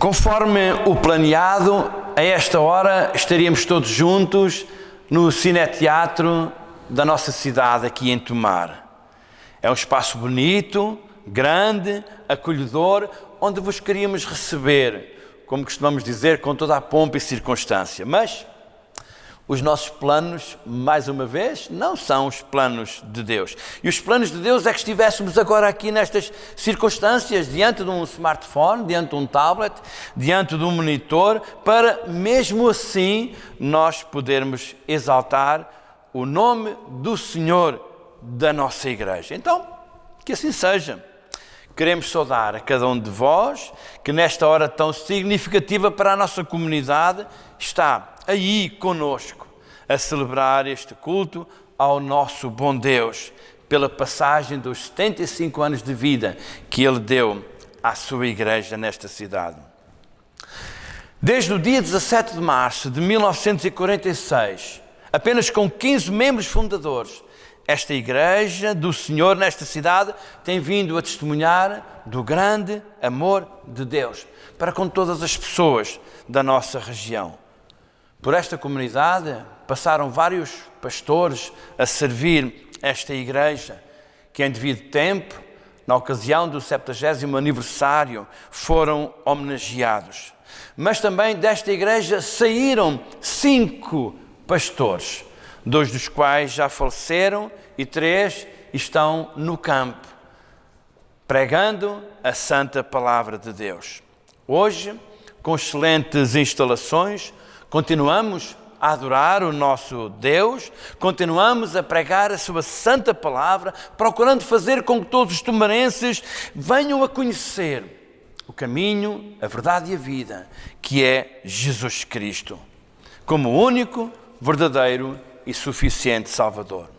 Conforme o planeado, a esta hora estaríamos todos juntos no cineteatro da nossa cidade, aqui em Tomar. É um espaço bonito, grande, acolhedor, onde vos queríamos receber, como costumamos dizer, com toda a pompa e circunstância. Mas os nossos planos, mais uma vez, não são os planos de Deus. E os planos de Deus é que estivéssemos agora aqui nestas circunstâncias, diante de um smartphone, diante de um tablet, diante de um monitor, para mesmo assim nós podermos exaltar o nome do Senhor da nossa igreja. Então, que assim seja. Queremos saudar a cada um de vós que nesta hora tão significativa para a nossa comunidade está aí conosco a celebrar este culto ao nosso bom Deus pela passagem dos 75 anos de vida que Ele deu à sua igreja nesta cidade. Desde o dia 17 de março de 1946, apenas com 15 membros fundadores, esta igreja do Senhor nesta cidade tem vindo a testemunhar do grande amor de Deus para com todas as pessoas da nossa região. Por esta comunidade passaram vários pastores a servir esta igreja, que em devido tempo, na ocasião do 70º aniversário, foram homenageados. Mas também desta igreja saíram 5 pastores, 2 dos quais já faleceram e 3 estão no campo, pregando a santa palavra de Deus. Hoje, com excelentes instalações, continuamos a adorar o nosso Deus, continuamos a pregar a sua santa palavra, procurando fazer com que todos os tomarenses venham a conhecer o caminho, a verdade e a vida, que é Jesus Cristo, como o único, verdadeiro e suficiente Salvador.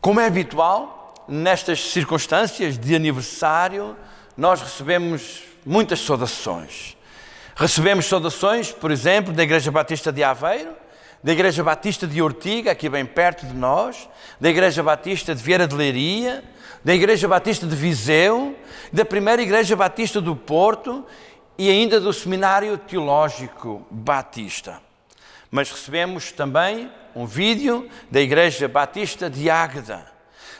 Como é habitual, nestas circunstâncias de aniversário, nós recebemos muitas saudações. Recebemos saudações, por exemplo, da Igreja Batista de Aveiro, da Igreja Batista de Ortiga, aqui bem perto de nós, da Igreja Batista de Vieira de Leiria, da Igreja Batista de Viseu, da Primeira Igreja Batista do Porto e ainda do Seminário Teológico Batista. Mas recebemos também um vídeo da Igreja Batista de Águeda.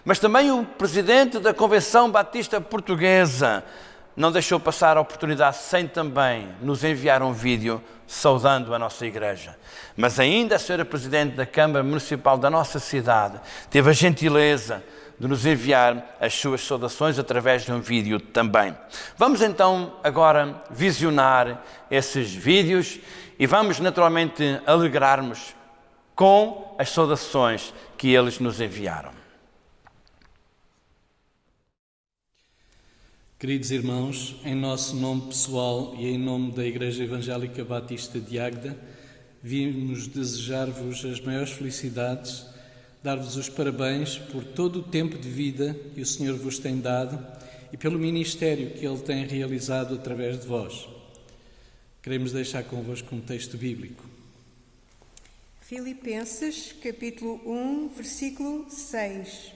Mas também o presidente da Convenção Batista Portuguesa não deixou passar a oportunidade sem também nos enviar um vídeo saudando a nossa igreja. Mas ainda a senhora presidente da Câmara Municipal da nossa cidade teve a gentileza de nos enviar as suas saudações através de um vídeo também. Vamos então agora visionar esses vídeos e vamos naturalmente alegrar-nos com as saudações que eles nos enviaram. Queridos irmãos, em nosso nome pessoal e em nome da Igreja Evangélica Batista de Águeda, vimos desejar-vos as maiores felicidades, dar-vos os parabéns por todo o tempo de vida que o Senhor vos tem dado e pelo ministério que Ele tem realizado através de vós. Queremos deixar convosco um texto bíblico. Filipenses, capítulo 1, versículo 6.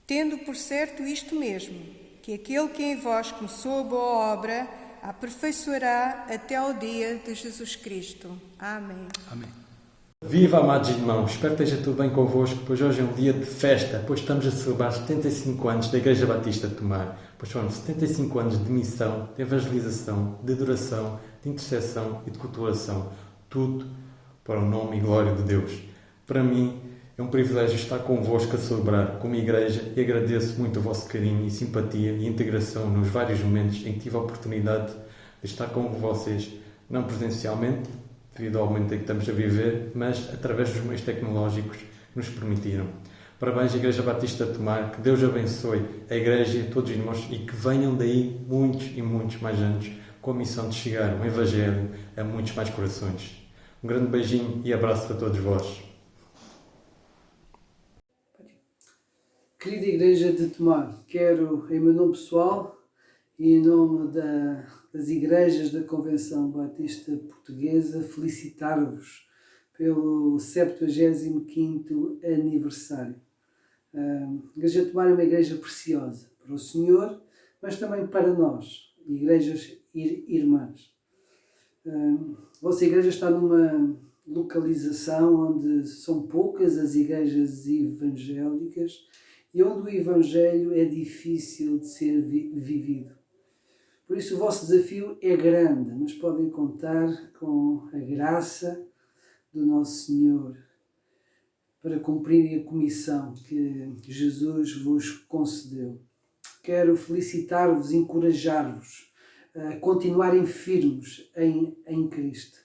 Tendo por certo isto mesmo, que aquele que em vós começou a boa obra, a aperfeiçoará até ao dia de Jesus Cristo. Amém. Amém. Viva, amados irmãos! Espero que esteja tudo bem convosco, pois hoje é um dia de festa, pois estamos a celebrar 75 anos da Igreja Batista de Tomar, pois foram 75 anos de missão, de evangelização, de adoração, de intercessão e de cultuação, tudo para o nome e glória de Deus. Para mim, é um privilégio estar convosco a celebrar como igreja e agradeço muito o vosso carinho e simpatia e integração nos vários momentos em que tive a oportunidade de estar com vocês, não presencialmente, devido ao momento em que estamos a viver, mas através dos meios tecnológicos que nos permitiram. Parabéns, Igreja Batista de Tomar, que Deus abençoe a Igreja e todos os irmãos e que venham daí muitos e muitos mais anos com a missão de chegar o Evangelho a muitos mais corações. Um grande beijinho e abraço para todos vós. Querida Igreja de Tomar, quero, em meu nome pessoal e em nome das igrejas da Convenção Batista Portuguesa, felicitar-vos pelo 75º aniversário. A Igreja de Tomar é uma igreja preciosa para o Senhor, mas também para nós. igrejas irmãs. A vossa igreja está numa localização onde são poucas as igrejas evangélicas e onde o Evangelho é difícil de ser vivido. Por isso o vosso desafio é grande, mas podem contar com a graça do Nosso Senhor para cumprirem a comissão que Jesus vos concedeu. Quero felicitar-vos e encorajar-vos a continuarem firmes em Cristo.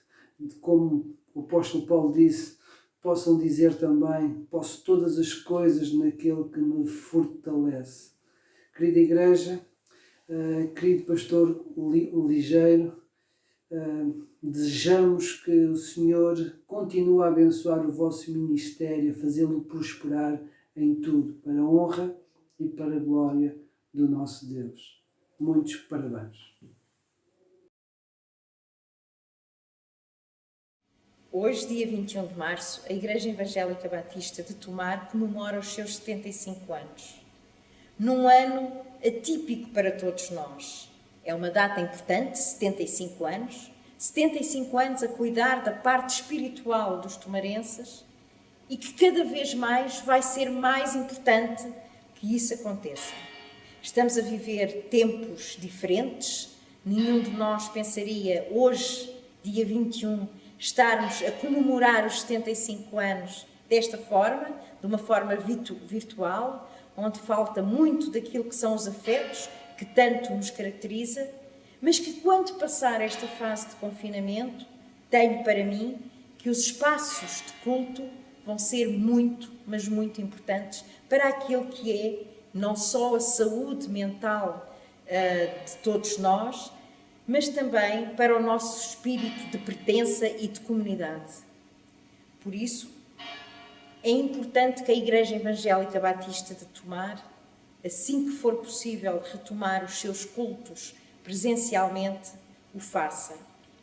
Como o apóstolo Paulo disse, possam dizer também: posso todas as coisas naquele que me fortalece. Querida igreja, querido pastor Ligeiro, desejamos que o Senhor continue a abençoar o vosso ministério, a fazê-lo prosperar em tudo, para a honra e para a glória do nosso Deus. Muitos parabéns. Hoje, dia 21 de março, a Igreja Evangélica Batista de Tomar comemora os seus 75 anos. Num ano atípico para todos nós. É uma data importante, 75 anos. 75 anos a cuidar da parte espiritual dos tomarenses e que cada vez mais vai ser mais importante que isso aconteça. Estamos a viver tempos diferentes. Nenhum de nós pensaria hoje, dia 21, estarmos a comemorar os 75 anos desta forma, de uma forma virtual, onde falta muito daquilo que são os afetos que tanto nos caracteriza, mas que quando passar esta fase de confinamento, tenho para mim que os espaços de culto vão ser muito, mas muito importantes para aquilo que é não só a saúde mental de todos nós, mas também para o nosso espírito de pertença e de comunidade. Por isso, é importante que a Igreja Evangélica Batista de Tomar, assim que for possível retomar os seus cultos presencialmente, o faça.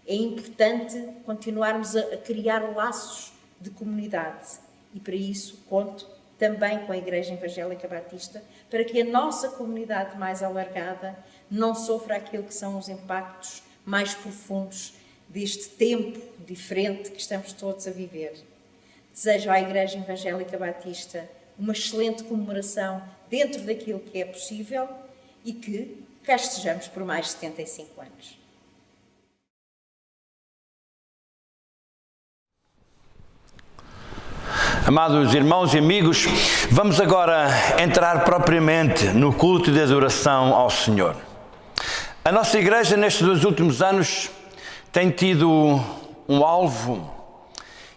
É importante continuarmos a criar laços de comunidade e para isso conto também com a Igreja Evangélica Batista para que a nossa comunidade mais alargada não sofra aquilo que são os impactos mais profundos deste tempo diferente que estamos todos a viver. Desejo à Igreja Evangélica Batista uma excelente comemoração dentro daquilo que é possível e que cá estejamos por mais de 75 anos. Amados irmãos e amigos, vamos agora entrar propriamente no culto de adoração ao Senhor. A nossa igreja nestes 2 últimos anos tem tido um alvo,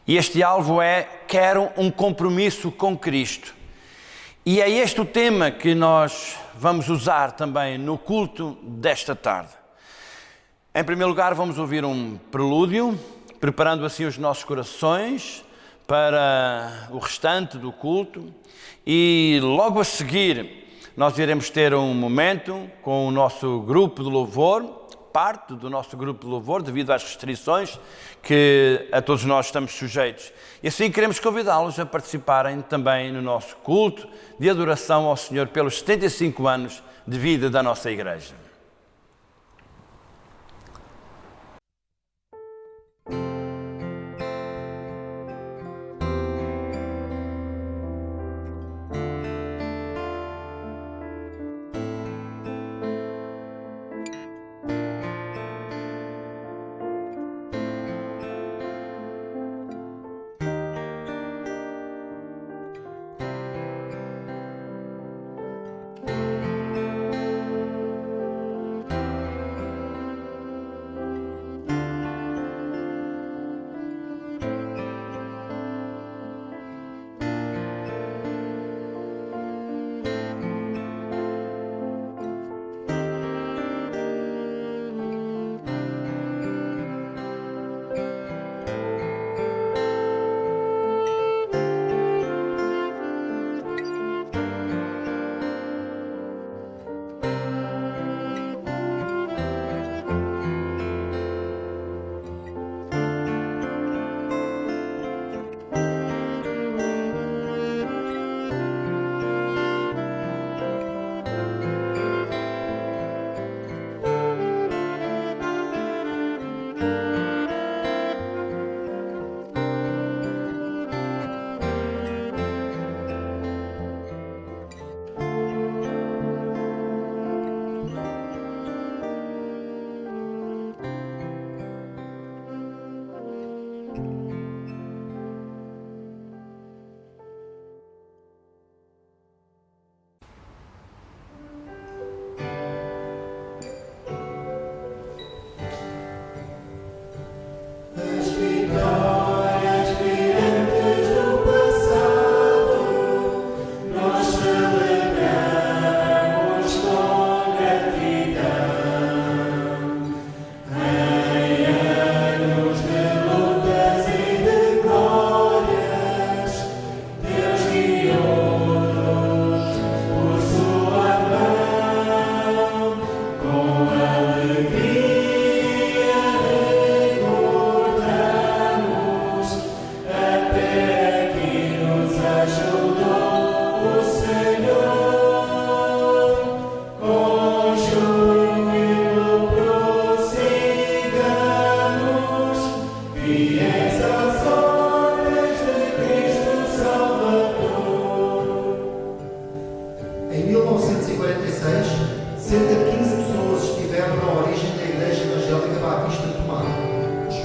e este alvo é: quero um compromisso com Cristo. E é este o tema que nós vamos usar também no culto desta tarde. Em primeiro lugar, vamos ouvir um prelúdio, preparando assim os nossos corações para o restante do culto, e logo a seguir nós iremos ter um momento com o nosso grupo de louvor, parte do nosso grupo de louvor, devido às restrições que a todos nós estamos sujeitos. E assim queremos convidá-los a participarem também no nosso culto de adoração ao Senhor pelos 75 anos de vida da nossa igreja.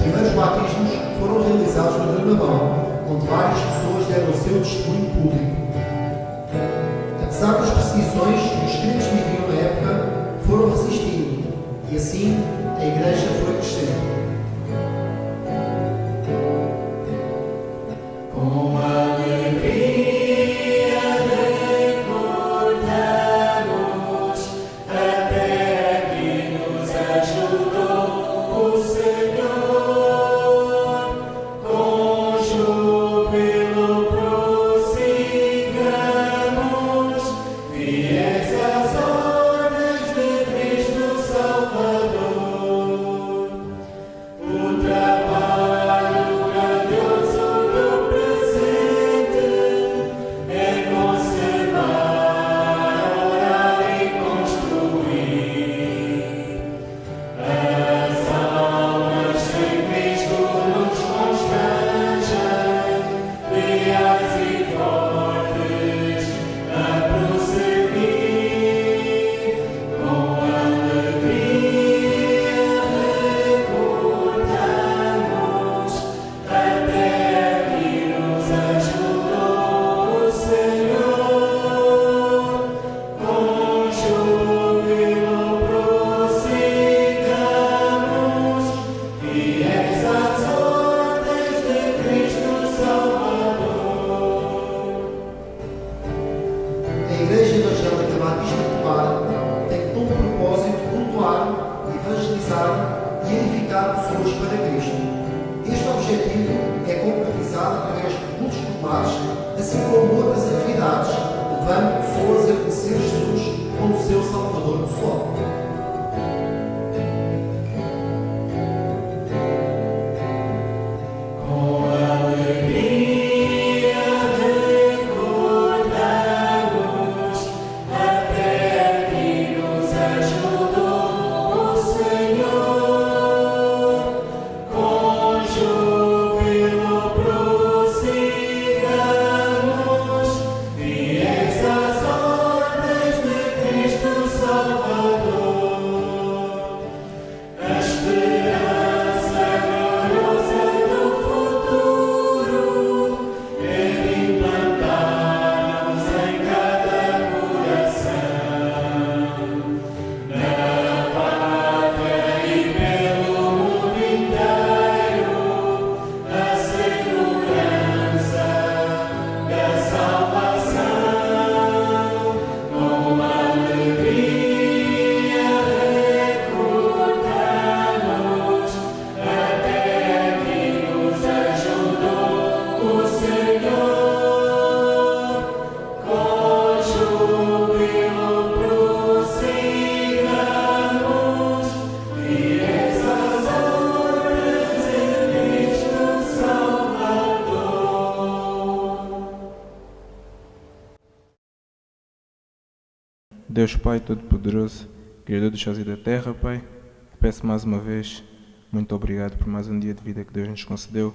primeiros batismos foram realizados no Rio Navão, onde várias pessoas deram o seu testemunho público. Apesar das perseguições que os crentes viviam na época, foram resistindo, e assim a Igreja foi crescendo. Com alegria recordamos até que nos ajudou o Senhor. Com júbilo prossigamos, fiéis às ordens de Cristo Salvador. O trabalho grandioso do presente é conservar, orar e construir as almas sem Cristo nos constrangem, leais e fortes a prosseguir. Com alegria recordamos até que nos ajudou o Senhor. Com júbilo prossigamos, fiéis às ordens de Cristo Salvador. A Igreja Evangélica Batista de Tomar tem como propósito cultuar, evangelizar e edificar pessoas para Cristo. Este objetivo é concretizado através de cultos populares, assim como outras atividades, levando pessoas a conhecer Jesus como seu Salvador pessoal. Com alegria recordamos até que nos ajudou o Senhor. Com júbilo prossigamos, fiéis às ordens de Cristo Salvador. A esperança gloriosa do futuro é de implantar-nos em cada coração, na pátria e pelo mundo inteiro, a segurança da salvação. Com alegria recordamos até que nos ajudou o Senhor. Com júbilo prossigamos, fiéis às ordens de Cristo Salvador. Deus Pai Todo-Poderoso, Criador dos céus e da terra, Pai, te peço mais uma vez, muito obrigado por mais um dia de vida que Deus nos concedeu.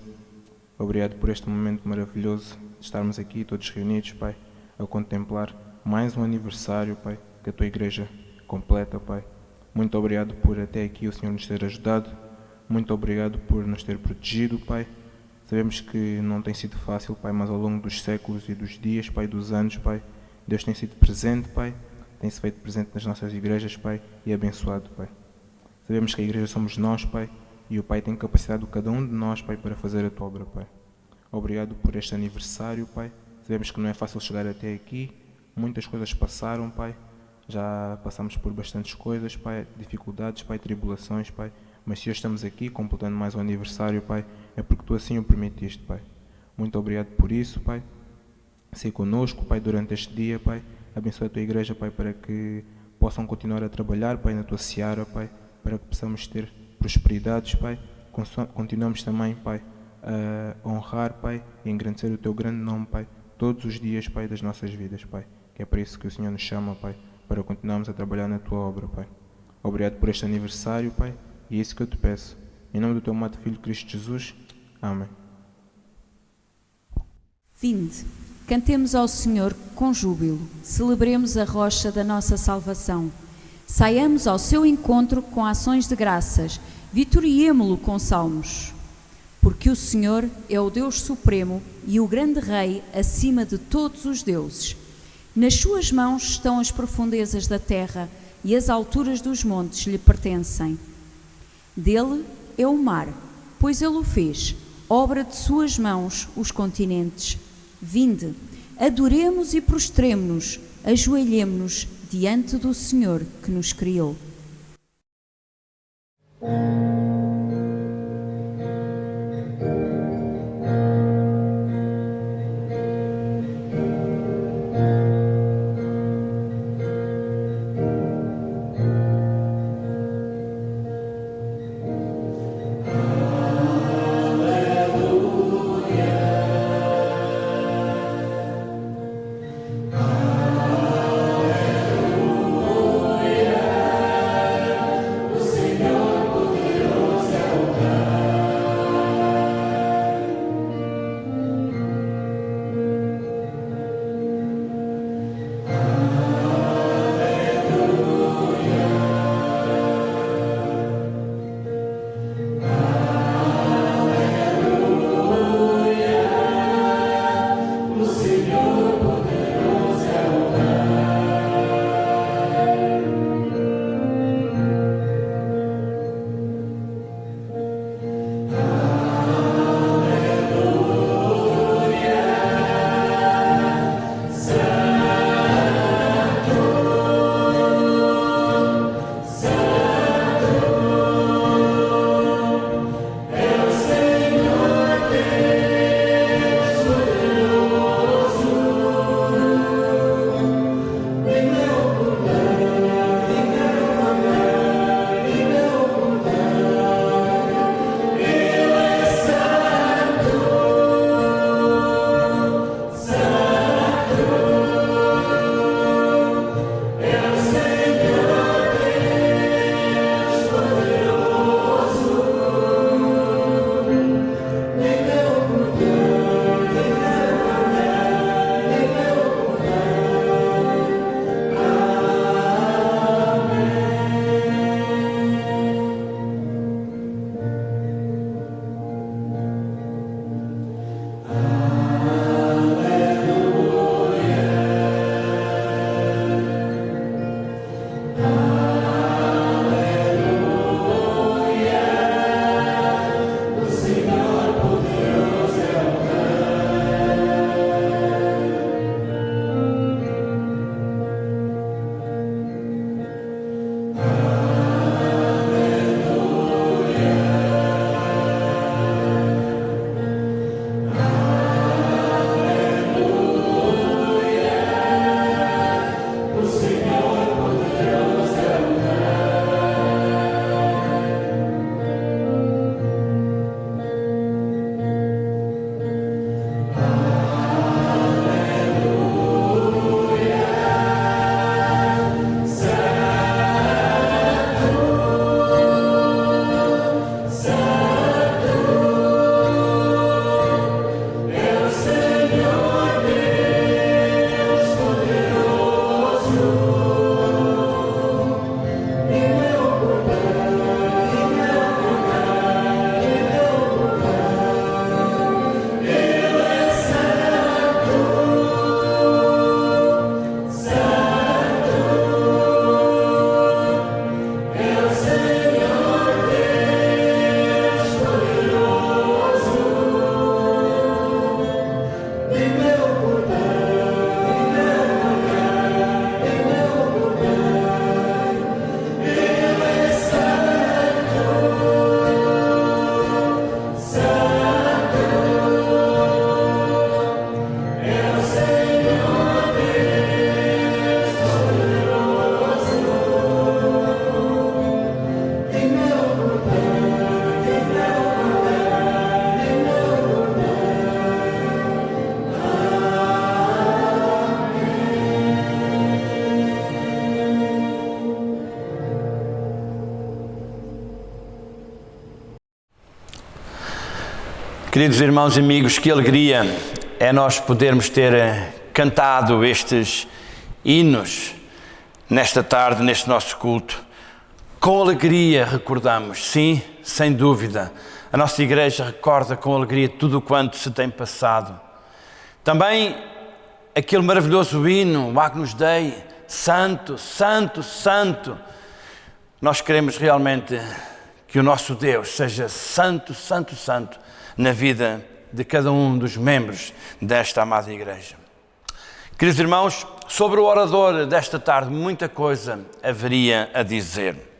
Obrigado por este momento maravilhoso de estarmos aqui todos reunidos, Pai, a contemplar mais um aniversário, Pai, que a Tua Igreja completa, Pai. Muito obrigado por até aqui o Senhor nos ter ajudado. Muito obrigado por nos ter protegido, Pai. Sabemos que não tem sido fácil, Pai, mas ao longo dos séculos e dos dias, Pai, dos anos, Pai, Deus tem sido presente, Pai. Tem-se feito presente nas nossas igrejas, Pai, e abençoado, Pai. Sabemos que a igreja somos nós, Pai, e o Pai tem capacitado cada um de nós, Pai, para fazer a Tua obra, Pai. Obrigado por este aniversário, Pai. Sabemos que não é fácil chegar até aqui. Muitas coisas passaram, Pai. Já passamos por bastantes coisas, Pai, dificuldades, Pai, tribulações, Pai. Mas se hoje estamos aqui, completando mais um aniversário, Pai, é porque Tu assim o permitiste, Pai. Muito obrigado por isso, Pai. Sei conosco, Pai, durante este dia, Pai. Abençoa a Tua igreja, Pai, para que possam continuar a trabalhar, Pai, na Tua seara, Pai, para que possamos ter prosperidades, Pai. Continuamos também, Pai, a honrar, Pai, e engrandecer o Teu grande nome, Pai, todos os dias, Pai, das nossas vidas, Pai. Que é para isso que o Senhor nos chama, Pai, para continuarmos a trabalhar na Tua obra, Pai. Obrigado por este aniversário, Pai, e é isso que eu Te peço. Em nome do Teu amado Filho Cristo Jesus. Amém. Vinde, cantemos ao Senhor com júbilo, celebremos a rocha da nossa salvação. Saiamos ao seu encontro com ações de graças, vitoriemo-lo com salmos. que o Senhor é o Deus supremo e o grande Rei acima de todos os deuses. Nas suas mãos estão as profundezas da terra e as alturas dos montes lhe pertencem. Dele é o mar, pois ele o fez, obra de suas mãos os continentes. Vinde, adoremos e prostremo-nos, ajoelhemo-nos diante do Senhor que nos criou. Queridos irmãos e amigos, que alegria é nós podermos ter cantado estes hinos nesta tarde, neste nosso culto. Com alegria recordamos, sim, sem dúvida. A nossa igreja recorda com alegria tudo o quanto se tem passado. Também aquele maravilhoso hino, o Agnus Dei, Santo, Santo, Santo. Nós queremos realmente que o nosso Deus seja santo, santo, santo na vida de cada um dos membros desta amada igreja. Queridos irmãos, sobre o orador desta tarde, muita coisa haveria a dizer.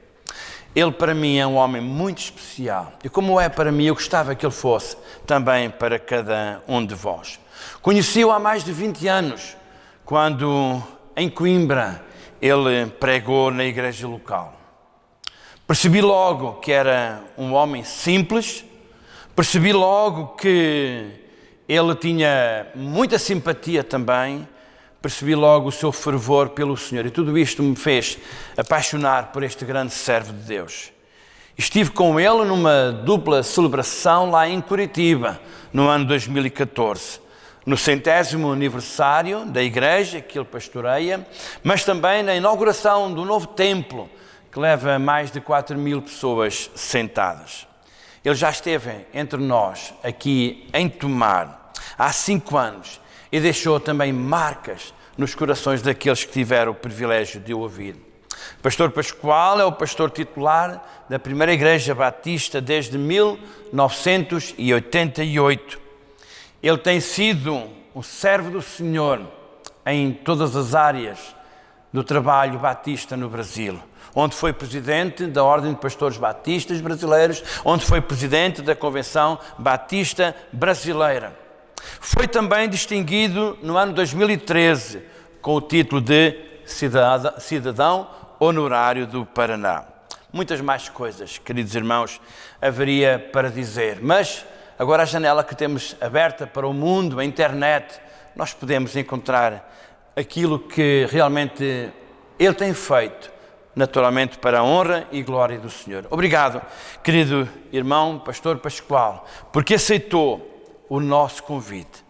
Ele para mim é um homem muito especial e como é para mim, eu gostava que ele fosse também para cada um de vós. Conheci-o há mais de 20 anos, quando em Coimbra ele pregou na igreja local. Percebi logo que era um homem simples, percebi logo que ele tinha muita simpatia também, percebi logo o seu fervor pelo Senhor e tudo isto me fez apaixonar por este grande servo de Deus. Estive com ele numa dupla celebração lá em Curitiba, no ano 2014, no 100º aniversário da igreja que ele pastoreia, mas também na inauguração do novo templo, que leva mais de 4.000 pessoas sentadas. Ele já esteve entre nós aqui em Tomar há 5 anos e deixou também marcas nos corações daqueles que tiveram o privilégio de o ouvir. Pastor Pascoal é o pastor titular da primeira igreja batista desde 1988. Ele tem sido um servo do Senhor em todas as áreas do trabalho batista no Brasil, onde foi presidente da Ordem de Pastores Batistas Brasileiros, onde foi presidente da Convenção Batista Brasileira. Foi também distinguido no ano 2013 com o título de Cidadão Honorário do Paraná. Muitas mais coisas, queridos irmãos, haveria para dizer, mas agora a janela que temos aberta para o mundo, a internet, nós podemos encontrar aquilo que realmente ele tem feito, naturalmente para a honra e glória do Senhor. Obrigado, querido irmão, pastor Pascoal, porque aceitou o nosso convite,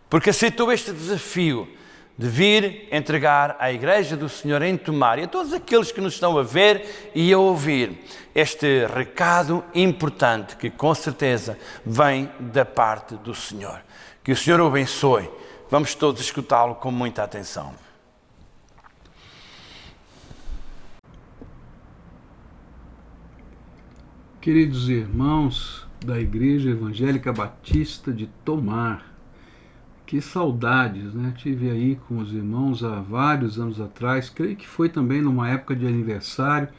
porque aceitou este desafio de vir entregar à Igreja do Senhor em Tomar e a todos aqueles que nos estão a ver e a ouvir este recado importante que com certeza vem da parte do Senhor. Que o Senhor o abençoe. Vamos todos escutá-lo com muita atenção. Queridos irmãos da Igreja Evangélica Batista de Tomar, que saudades, né? Tive aí com os irmãos há vários anos atrás, creio que foi também numa época de aniversário,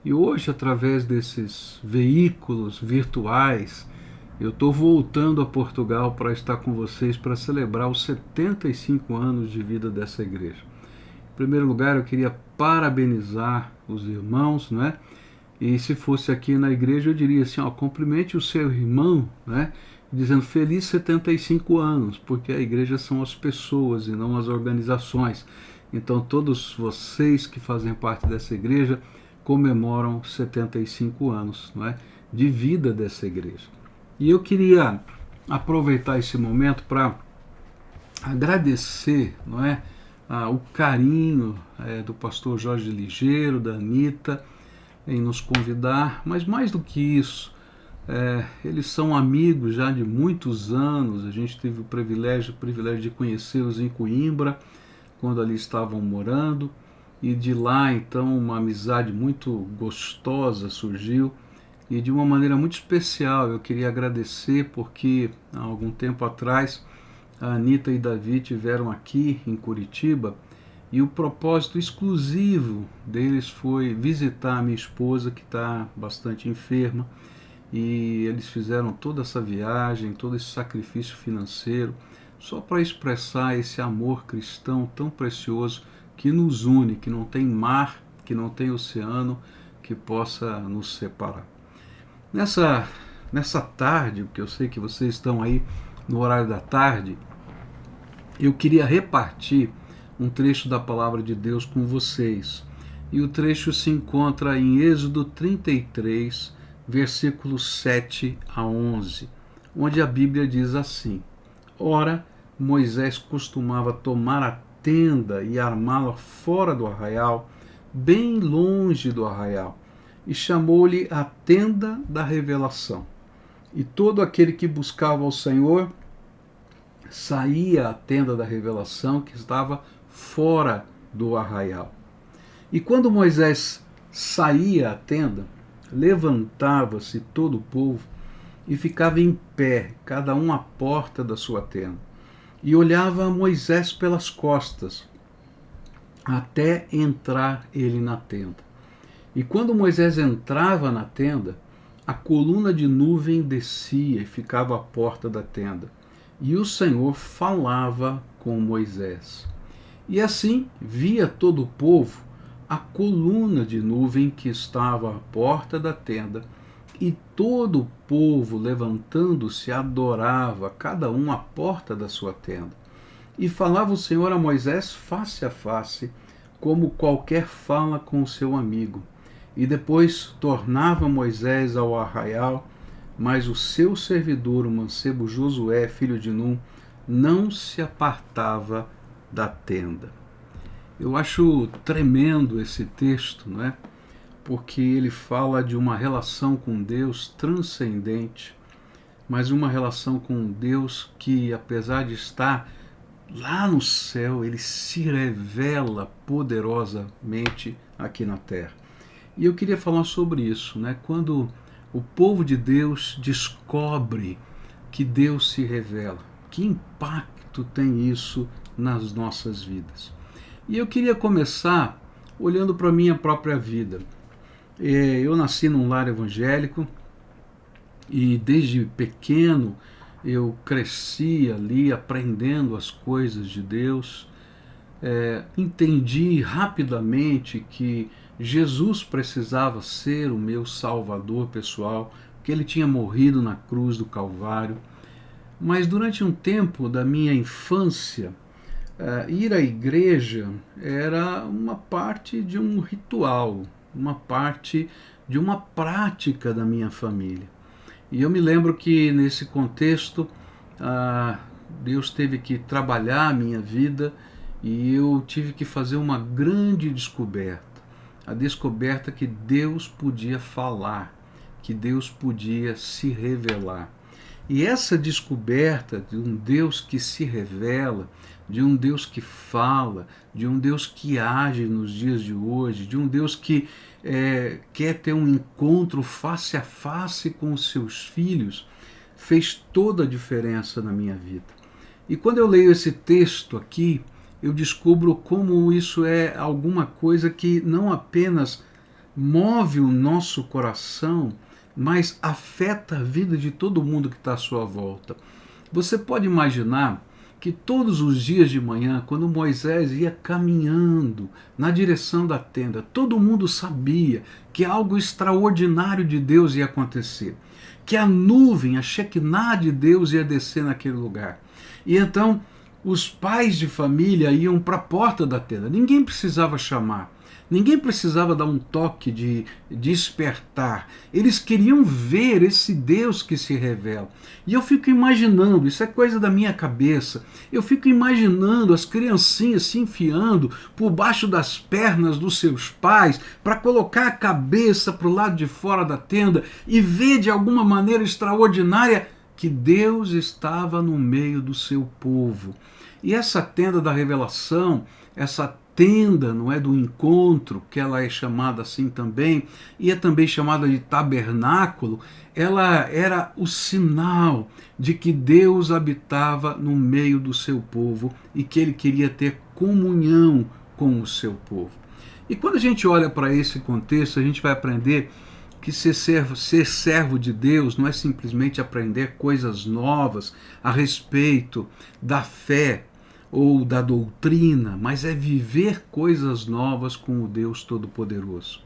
e hoje, através desses veículos virtuais, eu estou voltando a Portugal para estar com vocês para celebrar os 75 anos de vida dessa igreja. Em primeiro lugar, eu queria parabenizar os irmãos, né? E se fosse aqui na igreja, eu diria assim, ó, cumprimente o seu irmão, né? Dizendo feliz 75 anos, porque a igreja são as pessoas e não as organizações. Então todos vocês que fazem parte dessa igreja comemoram 75 anos, não é? De vida dessa igreja. E eu queria aproveitar esse momento para agradecer, não é? O carinho do pastor Jorge Ligeiro, da Anitta, em nos convidar, mas mais do que isso, eles são amigos já de muitos anos. A gente teve o privilégio de conhecê-los em Coimbra, quando ali estavam morando, e de lá então uma amizade muito gostosa surgiu, e de uma maneira muito especial eu queria agradecer porque há algum tempo atrás a Anitta e Davi tiveram aqui em Curitiba, e o propósito exclusivo deles foi visitar a minha esposa, que está bastante enferma, e eles fizeram toda essa viagem, todo esse sacrifício financeiro, só para expressar esse amor cristão tão precioso que nos une, que não tem mar, que não tem oceano que possa nos separar. Nessa tarde, porque eu sei que vocês estão aí no horário da tarde, eu queria repartir um trecho da palavra de Deus com vocês. E o trecho se encontra em Êxodo 33, versículos 7 a 11, onde a Bíblia diz assim: Ora, Moisés costumava tomar a tenda e armá-la fora do arraial, bem longe do arraial, e chamou-lhe a tenda da revelação. E todo aquele que buscava ao Senhor saía à tenda da revelação que estava fora do arraial. E quando Moisés saía à tenda, levantava-se todo o povo e ficava em pé, cada um à porta da sua tenda, e olhava a Moisés pelas costas, até entrar ele na tenda. E quando Moisés entrava na tenda, a coluna de nuvem descia e ficava à porta da tenda, e o Senhor falava com Moisés. E assim via todo o povo a coluna de nuvem que estava à porta da tenda, e todo o povo, levantando-se, adorava, cada um à porta da sua tenda. E falava o Senhor a Moisés face a face, como qualquer fala com o seu amigo. E depois tornava Moisés ao arraial, mas o seu servidor, o mancebo Josué, filho de Num, não se apartava da tenda. Eu acho tremendo esse texto, não é? Porque ele fala de uma relação com Deus transcendente, mas uma relação com Deus que, apesar de estar lá no céu, ele se revela poderosamente aqui na terra. E eu queria falar sobre isso, né? Quando o povo de Deus descobre que Deus se revela, que impacto tem isso nas nossas vidas? E eu queria começar olhando para a minha própria vida. Eu nasci num lar evangélico e desde pequeno eu cresci ali aprendendo as coisas de Deus. Entendi rapidamente que Jesus precisava ser o meu salvador pessoal, que ele tinha morrido na cruz do Calvário. Mas durante um tempo da minha infância, ir à igreja era uma parte de um ritual, uma parte de uma prática da minha família. E eu me lembro que nesse contexto Deus teve que trabalhar a minha vida e eu tive que fazer uma grande descoberta. A descoberta que Deus podia falar, que Deus podia se revelar. E essa descoberta de um Deus que se revela, de um Deus que fala, de um Deus que age nos dias de hoje, de um Deus que quer ter um encontro face a face com os seus filhos, fez toda a diferença na minha vida. E quando eu leio esse texto aqui, eu descubro como isso é alguma coisa que não apenas move o nosso coração, mas afeta a vida de todo mundo que está à sua volta. Você pode imaginar que todos os dias de manhã, quando Moisés ia caminhando na direção da tenda, todo mundo sabia que algo extraordinário de Deus ia acontecer, que a nuvem, a Shekinah de Deus ia descer naquele lugar. E então os pais de família iam para a porta da tenda, ninguém precisava chamar. Ninguém precisava dar um toque de despertar. Eles queriam ver esse Deus que se revela. E eu fico imaginando, isso é coisa da minha cabeça, eu fico imaginando as criancinhas se enfiando por baixo das pernas dos seus pais para colocar a cabeça para o lado de fora da tenda e ver de alguma maneira extraordinária que Deus estava no meio do seu povo. E essa tenda da revelação, essa tenda, não é, do encontro, que ela é chamada assim também, e é também chamada de tabernáculo, ela era o sinal de que Deus habitava no meio do seu povo e que ele queria ter comunhão com o seu povo. E quando a gente olha para esse contexto, a gente vai aprender que ser servo de Deus não é simplesmente aprender coisas novas a respeito da fé ou da doutrina, mas é viver coisas novas com o Deus Todo-Poderoso.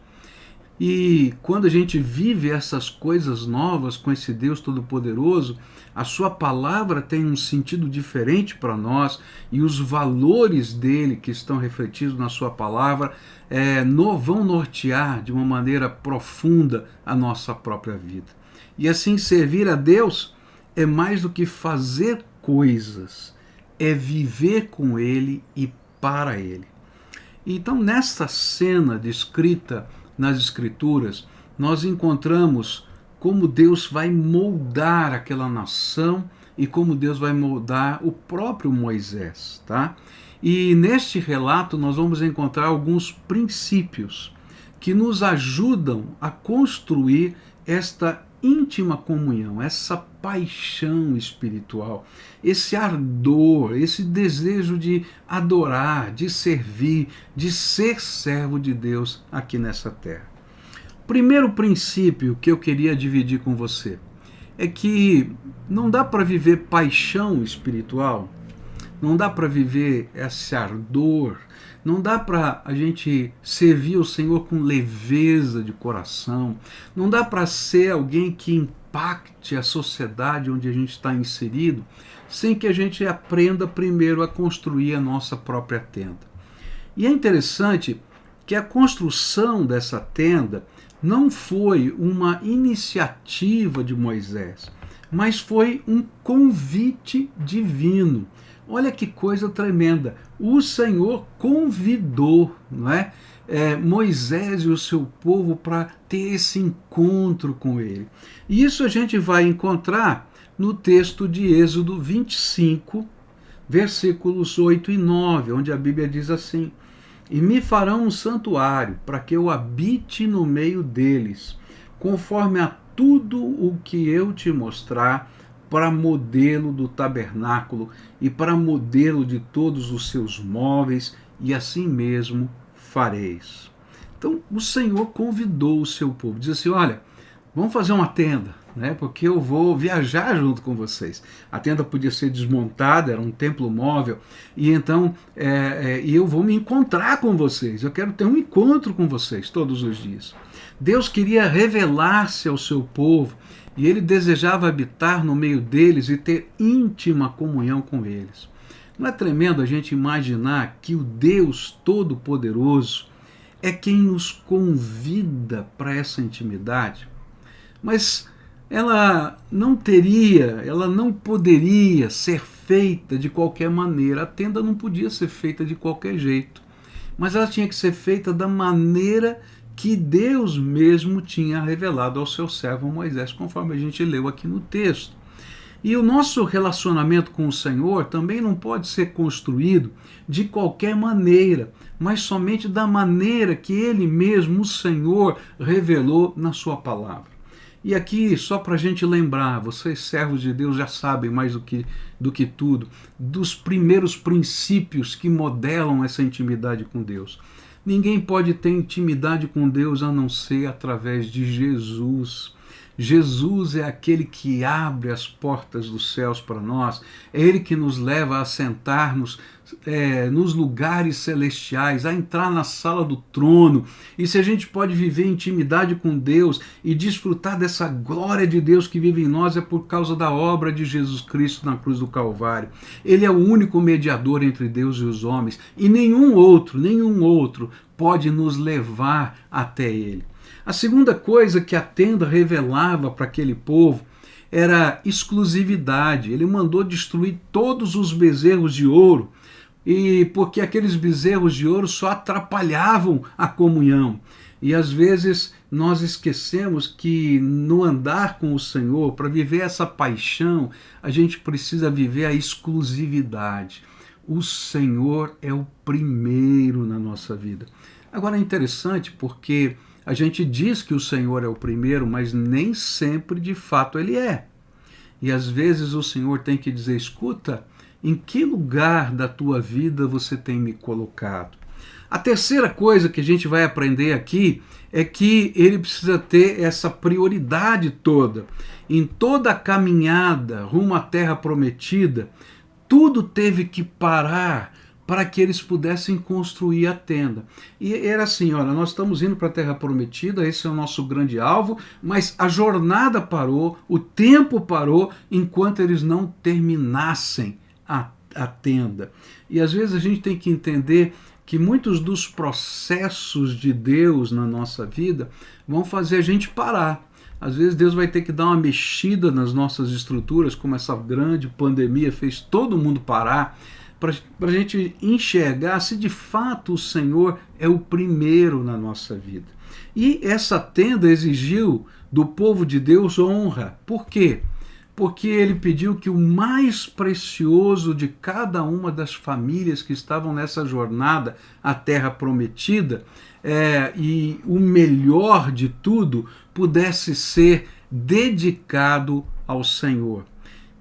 E quando a gente vive essas coisas novas com esse Deus Todo-Poderoso, a sua palavra tem um sentido diferente para nós e os valores dele que estão refletidos na sua palavra vão nortear de uma maneira profunda a nossa própria vida. E assim, servir a Deus é mais do que fazer coisas, é viver com ele e para ele. Então, nesta cena descrita nas Escrituras, nós encontramos como Deus vai moldar aquela nação e como Deus vai moldar o próprio Moisés, tá? E neste relato nós vamos encontrar alguns princípios que nos ajudam a construir esta íntima comunhão, essa paixão espiritual, esse ardor, esse desejo de adorar, de servir, de ser servo de Deus aqui nessa terra. Primeiro princípio que eu queria dividir com você é que não dá para viver paixão espiritual, não dá para viver esse ardor, não dá para a gente servir o Senhor com leveza de coração, não dá para ser alguém que impacte a sociedade onde a gente está inserido, sem que a gente aprenda primeiro a construir a nossa própria tenda. E é interessante que a construção dessa tenda não foi uma iniciativa de Moisés, mas foi um convite divino. Olha que coisa tremenda. O Senhor convidou, não é? Moisés e o seu povo para ter esse encontro com ele. E isso a gente vai encontrar no texto de Êxodo 25, versículos 8 e 9, onde a Bíblia diz assim: e me farão um santuário para que eu habite no meio deles, conforme a tudo o que eu te mostrar, para modelo do tabernáculo e para modelo de todos os seus móveis, e assim mesmo fareis. Então o Senhor convidou o seu povo, disse assim: olha, vamos fazer uma tenda, né? Porque eu vou viajar junto com vocês. A tenda podia ser desmontada, era um templo móvel, e então eu vou me encontrar com vocês, eu quero ter um encontro com vocês todos os dias. Deus queria revelar-se ao seu povo, e ele desejava habitar no meio deles e ter íntima comunhão com eles. Não é tremendo a gente imaginar que o Deus Todo-Poderoso é quem nos convida para essa intimidade? Mas ela não poderia ser feita de qualquer maneira. A tenda não podia ser feita de qualquer jeito, mas ela tinha que ser feita da maneira que Deus mesmo tinha revelado ao seu servo Moisés, conforme a gente leu aqui no texto. E o nosso relacionamento com o Senhor também não pode ser construído de qualquer maneira, mas somente da maneira que Ele mesmo, o Senhor, revelou na sua palavra. E aqui, só para a gente lembrar, vocês servos de Deus já sabem mais do que tudo, dos primeiros princípios que modelam essa intimidade com Deus. Ninguém pode ter intimidade com Deus a não ser através de Jesus. Jesus é aquele que abre as portas dos céus para nós, é Ele que nos leva a sentar-nos nos lugares celestiais, a entrar na sala do trono. E se a gente pode viver intimidade com Deus e desfrutar dessa glória de Deus que vive em nós, é por causa da obra de Jesus Cristo na cruz do Calvário. Ele é o único mediador entre Deus e os homens, e nenhum outro pode nos levar até Ele. A segunda coisa que a tenda revelava para aquele povo era exclusividade. Ele mandou destruir todos os bezerros de ouro, e porque aqueles bezerros de ouro só atrapalhavam a comunhão. E às vezes nós esquecemos que no andar com o Senhor, para viver essa paixão, a gente precisa viver a exclusividade. O Senhor é o primeiro na nossa vida. Agora é interessante porque a gente diz que o Senhor é o primeiro, mas nem sempre de fato Ele é. E às vezes o Senhor tem que dizer: escuta, em que lugar da tua vida você tem me colocado? A terceira coisa que a gente vai aprender aqui é que ele precisa ter essa prioridade toda. Em toda a caminhada rumo à terra prometida, tudo teve que parar para que eles pudessem construir a tenda. E era assim: olha, nós estamos indo para a terra prometida, esse é o nosso grande alvo, mas a jornada parou, o tempo parou, enquanto eles não terminassem a tenda. E às vezes a gente tem que entender que muitos dos processos de Deus na nossa vida vão fazer a gente parar. Às vezes Deus vai ter que dar uma mexida nas nossas estruturas, como essa grande pandemia fez todo mundo parar, para a gente enxergar se de fato o Senhor é o primeiro na nossa vida. E essa tenda exigiu do povo de Deus honra. Por quê? Porque ele pediu que o mais precioso de cada uma das famílias que estavam nessa jornada à Terra Prometida, e o melhor de tudo, pudesse ser dedicado ao Senhor.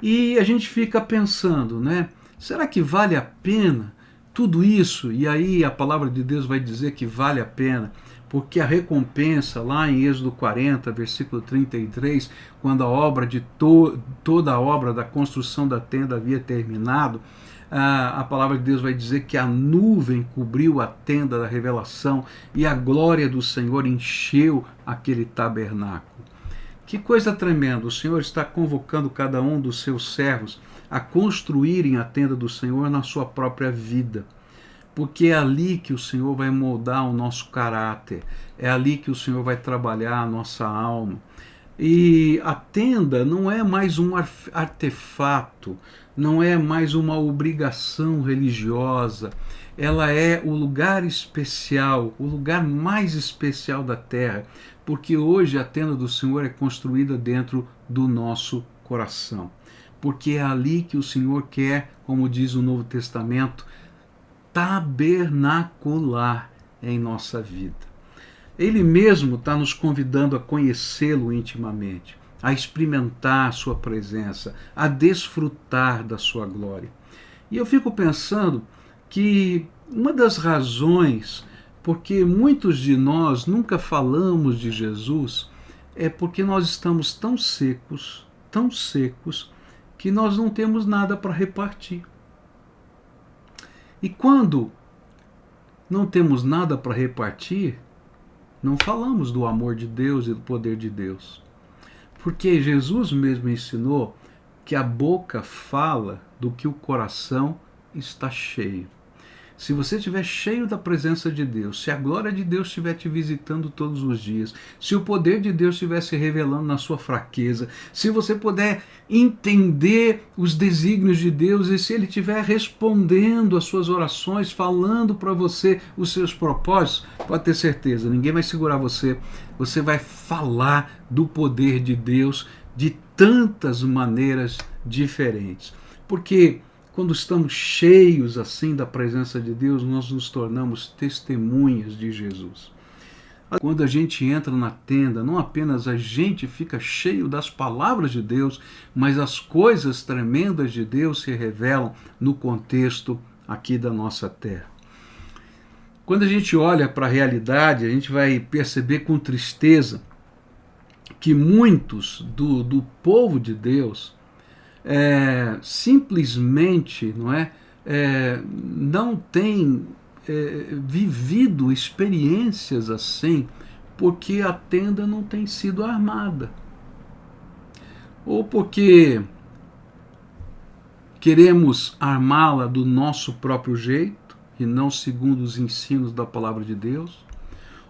E a gente fica pensando, né? Será que vale a pena tudo isso? E aí a palavra de Deus vai dizer que vale a pena, porque a recompensa, lá em Êxodo 40, versículo 33, quando a obra de toda a obra da construção da tenda havia terminado, a palavra de Deus vai dizer que a nuvem cobriu a tenda da revelação e a glória do Senhor encheu aquele tabernáculo. Que coisa tremenda! O Senhor está convocando cada um dos seus servos a construírem a tenda do Senhor na sua própria vida. Porque é ali que o Senhor vai moldar o nosso caráter, é ali que o Senhor vai trabalhar a nossa alma. E a tenda não é mais um artefato, não é mais uma obrigação religiosa, ela é o lugar especial, o lugar mais especial da terra, porque hoje a tenda do Senhor é construída dentro do nosso coração. Porque é ali que o Senhor quer, como diz o Novo Testamento, tabernacular em nossa vida. Ele mesmo está nos convidando a conhecê-lo intimamente, a experimentar a sua presença, a desfrutar da sua glória. E eu fico pensando que uma das razões porque muitos de nós nunca falamos de Jesus é porque nós estamos tão secos, que nós não temos nada para repartir. E quando não temos nada para repartir, não falamos do amor de Deus e do poder de Deus. Porque Jesus mesmo ensinou que a boca fala do que o coração está cheio. Se você estiver cheio da presença de Deus, se a glória de Deus estiver te visitando todos os dias, se o poder de Deus estiver se revelando na sua fraqueza, se você puder entender os desígnios de Deus e se Ele estiver respondendo às suas orações, falando para você os seus propósitos, pode ter certeza, ninguém vai segurar você. Você vai falar do poder de Deus de tantas maneiras diferentes. Porque quando estamos cheios assim da presença de Deus, nós nos tornamos testemunhas de Jesus. Quando a gente entra na tenda, não apenas a gente fica cheio das palavras de Deus, mas as coisas tremendas de Deus se revelam no contexto aqui da nossa terra. Quando a gente olha para a realidade, a gente vai perceber com tristeza que muitos do povo de Deus simplesmente não tem vivido experiências assim, porque a tenda não tem sido armada, ou porque queremos armá-la do nosso próprio jeito e não segundo os ensinos da palavra de Deus,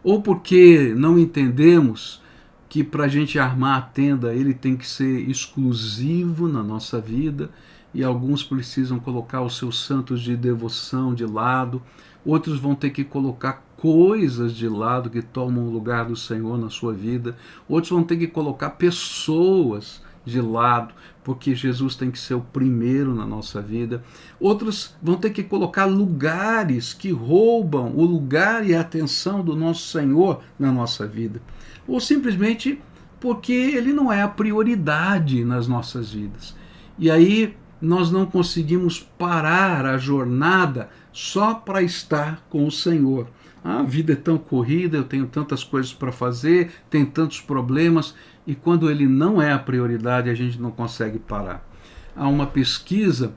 ou porque não entendemos que para a gente armar a tenda ele tem que ser exclusivo na nossa vida, e alguns precisam colocar os seus santos de devoção de lado, outros vão ter que colocar coisas de lado que tomam o lugar do Senhor na sua vida, outros vão ter que colocar pessoas de lado, porque Jesus tem que ser o primeiro na nossa vida, outros vão ter que colocar lugares que roubam o lugar e a atenção do nosso Senhor na nossa vida, ou simplesmente porque ele não é a prioridade nas nossas vidas. E aí nós não conseguimos parar a jornada só para estar com o Senhor. A vida é tão corrida, eu tenho tantas coisas para fazer, tem tantos problemas, e quando ele não é a prioridade, a gente não consegue parar. Há uma pesquisa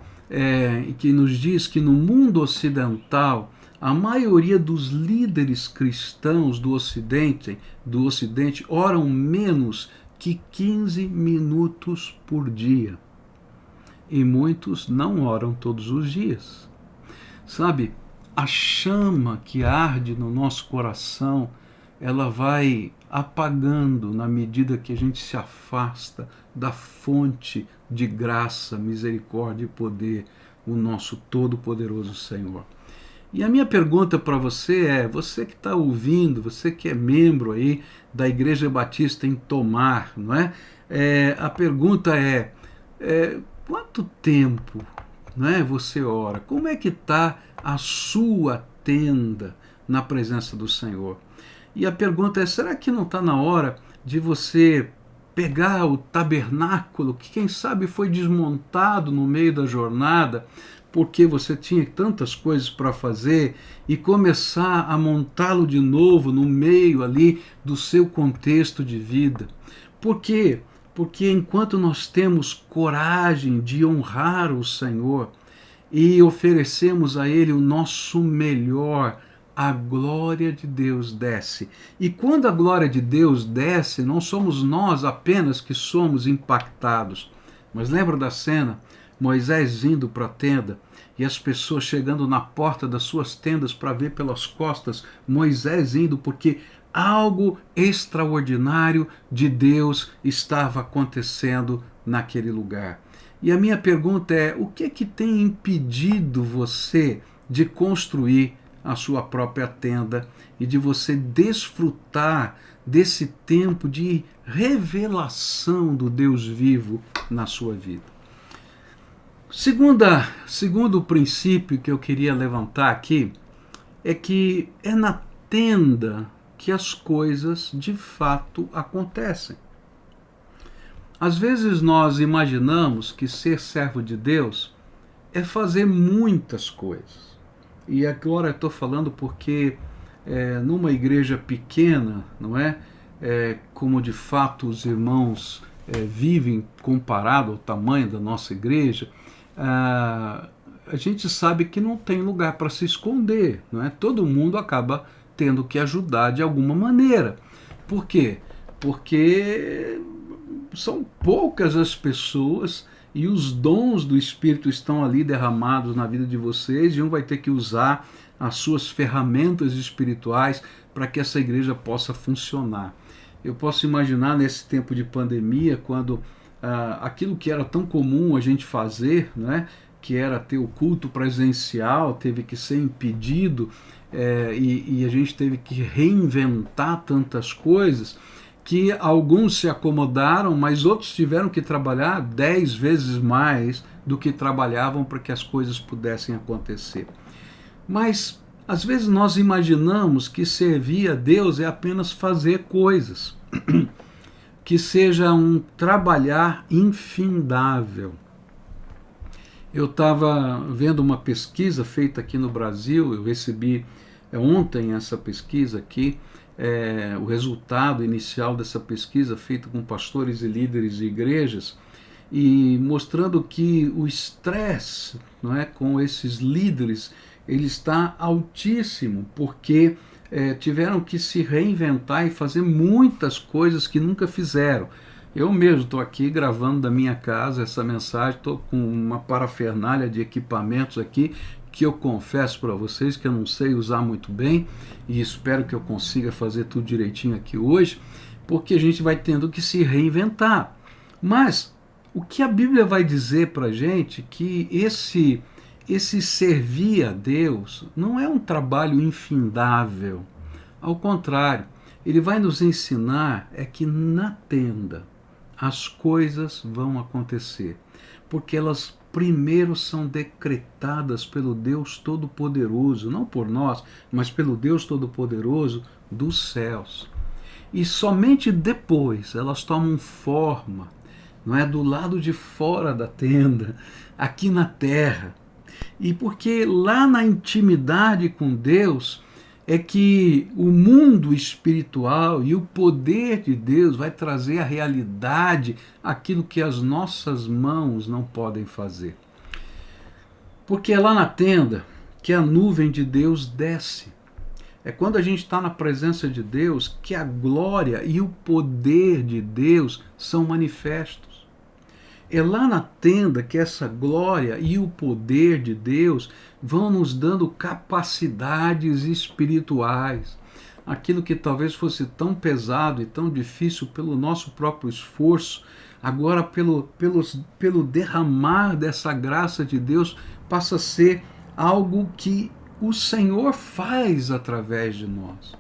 que nos diz que no mundo ocidental, a maioria dos líderes cristãos do Ocidente oram menos que 15 minutos por dia. E muitos não oram todos os dias. Sabe, a chama que arde no nosso coração, ela vai apagando na medida que a gente se afasta da fonte de graça, misericórdia e poder, o nosso todo-poderoso Senhor. E a minha pergunta para você é, você que está ouvindo, você que é membro aí da Igreja Batista em Tomar, não é? A pergunta é, quanto tempo, não é, você ora? Como é que está a sua tenda na presença do Senhor? E a pergunta é, será que não está na hora de você pegar o tabernáculo, que quem sabe foi desmontado no meio da jornada, porque você tinha tantas coisas para fazer, e começar a montá-lo de novo no meio ali do seu contexto de vida? Por quê? Porque enquanto nós temos coragem de honrar o Senhor e oferecemos a Ele o nosso melhor, a glória de Deus desce. E quando a glória de Deus desce, não somos nós apenas que somos impactados. Mas lembra da cena? Moisés indo para a tenda e as pessoas chegando na porta das suas tendas para ver pelas costas. Moisés indo porque algo extraordinário de Deus estava acontecendo naquele lugar. E a minha pergunta é, o que tem impedido você de construir a sua própria tenda e de você desfrutar desse tempo de revelação do Deus vivo na sua vida? Segundo princípio que eu queria levantar aqui é que é na tenda que as coisas de fato acontecem. Às vezes nós imaginamos que ser servo de Deus é fazer muitas coisas. E agora eu estou falando porque numa igreja pequena, não é? Como de fato os irmãos vivem comparado ao tamanho da nossa igreja, a gente sabe que não tem lugar para se esconder, não é? Todo mundo acaba tendo que ajudar de alguma maneira. Por quê? Porque são poucas as pessoas e os dons do Espírito estão ali derramados na vida de vocês, e um vai ter que usar as suas ferramentas espirituais para que essa igreja possa funcionar. Eu posso imaginar nesse tempo de pandemia, quando aquilo que era tão comum a gente fazer, né, que era ter o culto presencial, teve que ser impedido, e a gente teve que reinventar tantas coisas, que alguns se acomodaram, mas outros tiveram que trabalhar 10 vezes mais do que trabalhavam para que as coisas pudessem acontecer. Mas, às vezes, nós imaginamos que servir a Deus é apenas fazer coisas, que seja um trabalhar infindável. Eu estava vendo uma pesquisa feita aqui no Brasil, eu recebi ontem essa pesquisa aqui, o resultado inicial dessa pesquisa feita com pastores e líderes de igrejas, e mostrando que o estresse, não é, com esses líderes ele está altíssimo, porque tiveram que se reinventar e fazer muitas coisas que nunca fizeram. Eu mesmo estou aqui gravando da minha casa essa mensagem, estou com uma parafernália de equipamentos aqui, que eu confesso para vocês que eu não sei usar muito bem, e espero que eu consiga fazer tudo direitinho aqui hoje, porque a gente vai tendo que se reinventar. Mas o que a Bíblia vai dizer para a gente que esse servir a Deus não é um trabalho infindável. Ao contrário, ele vai nos ensinar que na tenda as coisas vão acontecer, porque elas primeiro são decretadas pelo Deus Todo-Poderoso, não por nós, mas pelo Deus Todo-Poderoso dos céus. E somente depois elas tomam forma, não é, do lado de fora da tenda, aqui na terra. E porque lá na intimidade com Deus é que o mundo espiritual e o poder de Deus vai trazer à realidade aquilo que as nossas mãos não podem fazer. Porque é lá na tenda que a nuvem de Deus desce. É quando a gente está na presença de Deus que a glória e o poder de Deus são manifestos. É lá na tenda que essa glória e o poder de Deus vão nos dando capacidades espirituais. Aquilo que talvez fosse tão pesado e tão difícil pelo nosso próprio esforço, agora pelo derramar dessa graça de Deus, passa a ser algo que o Senhor faz através de nós.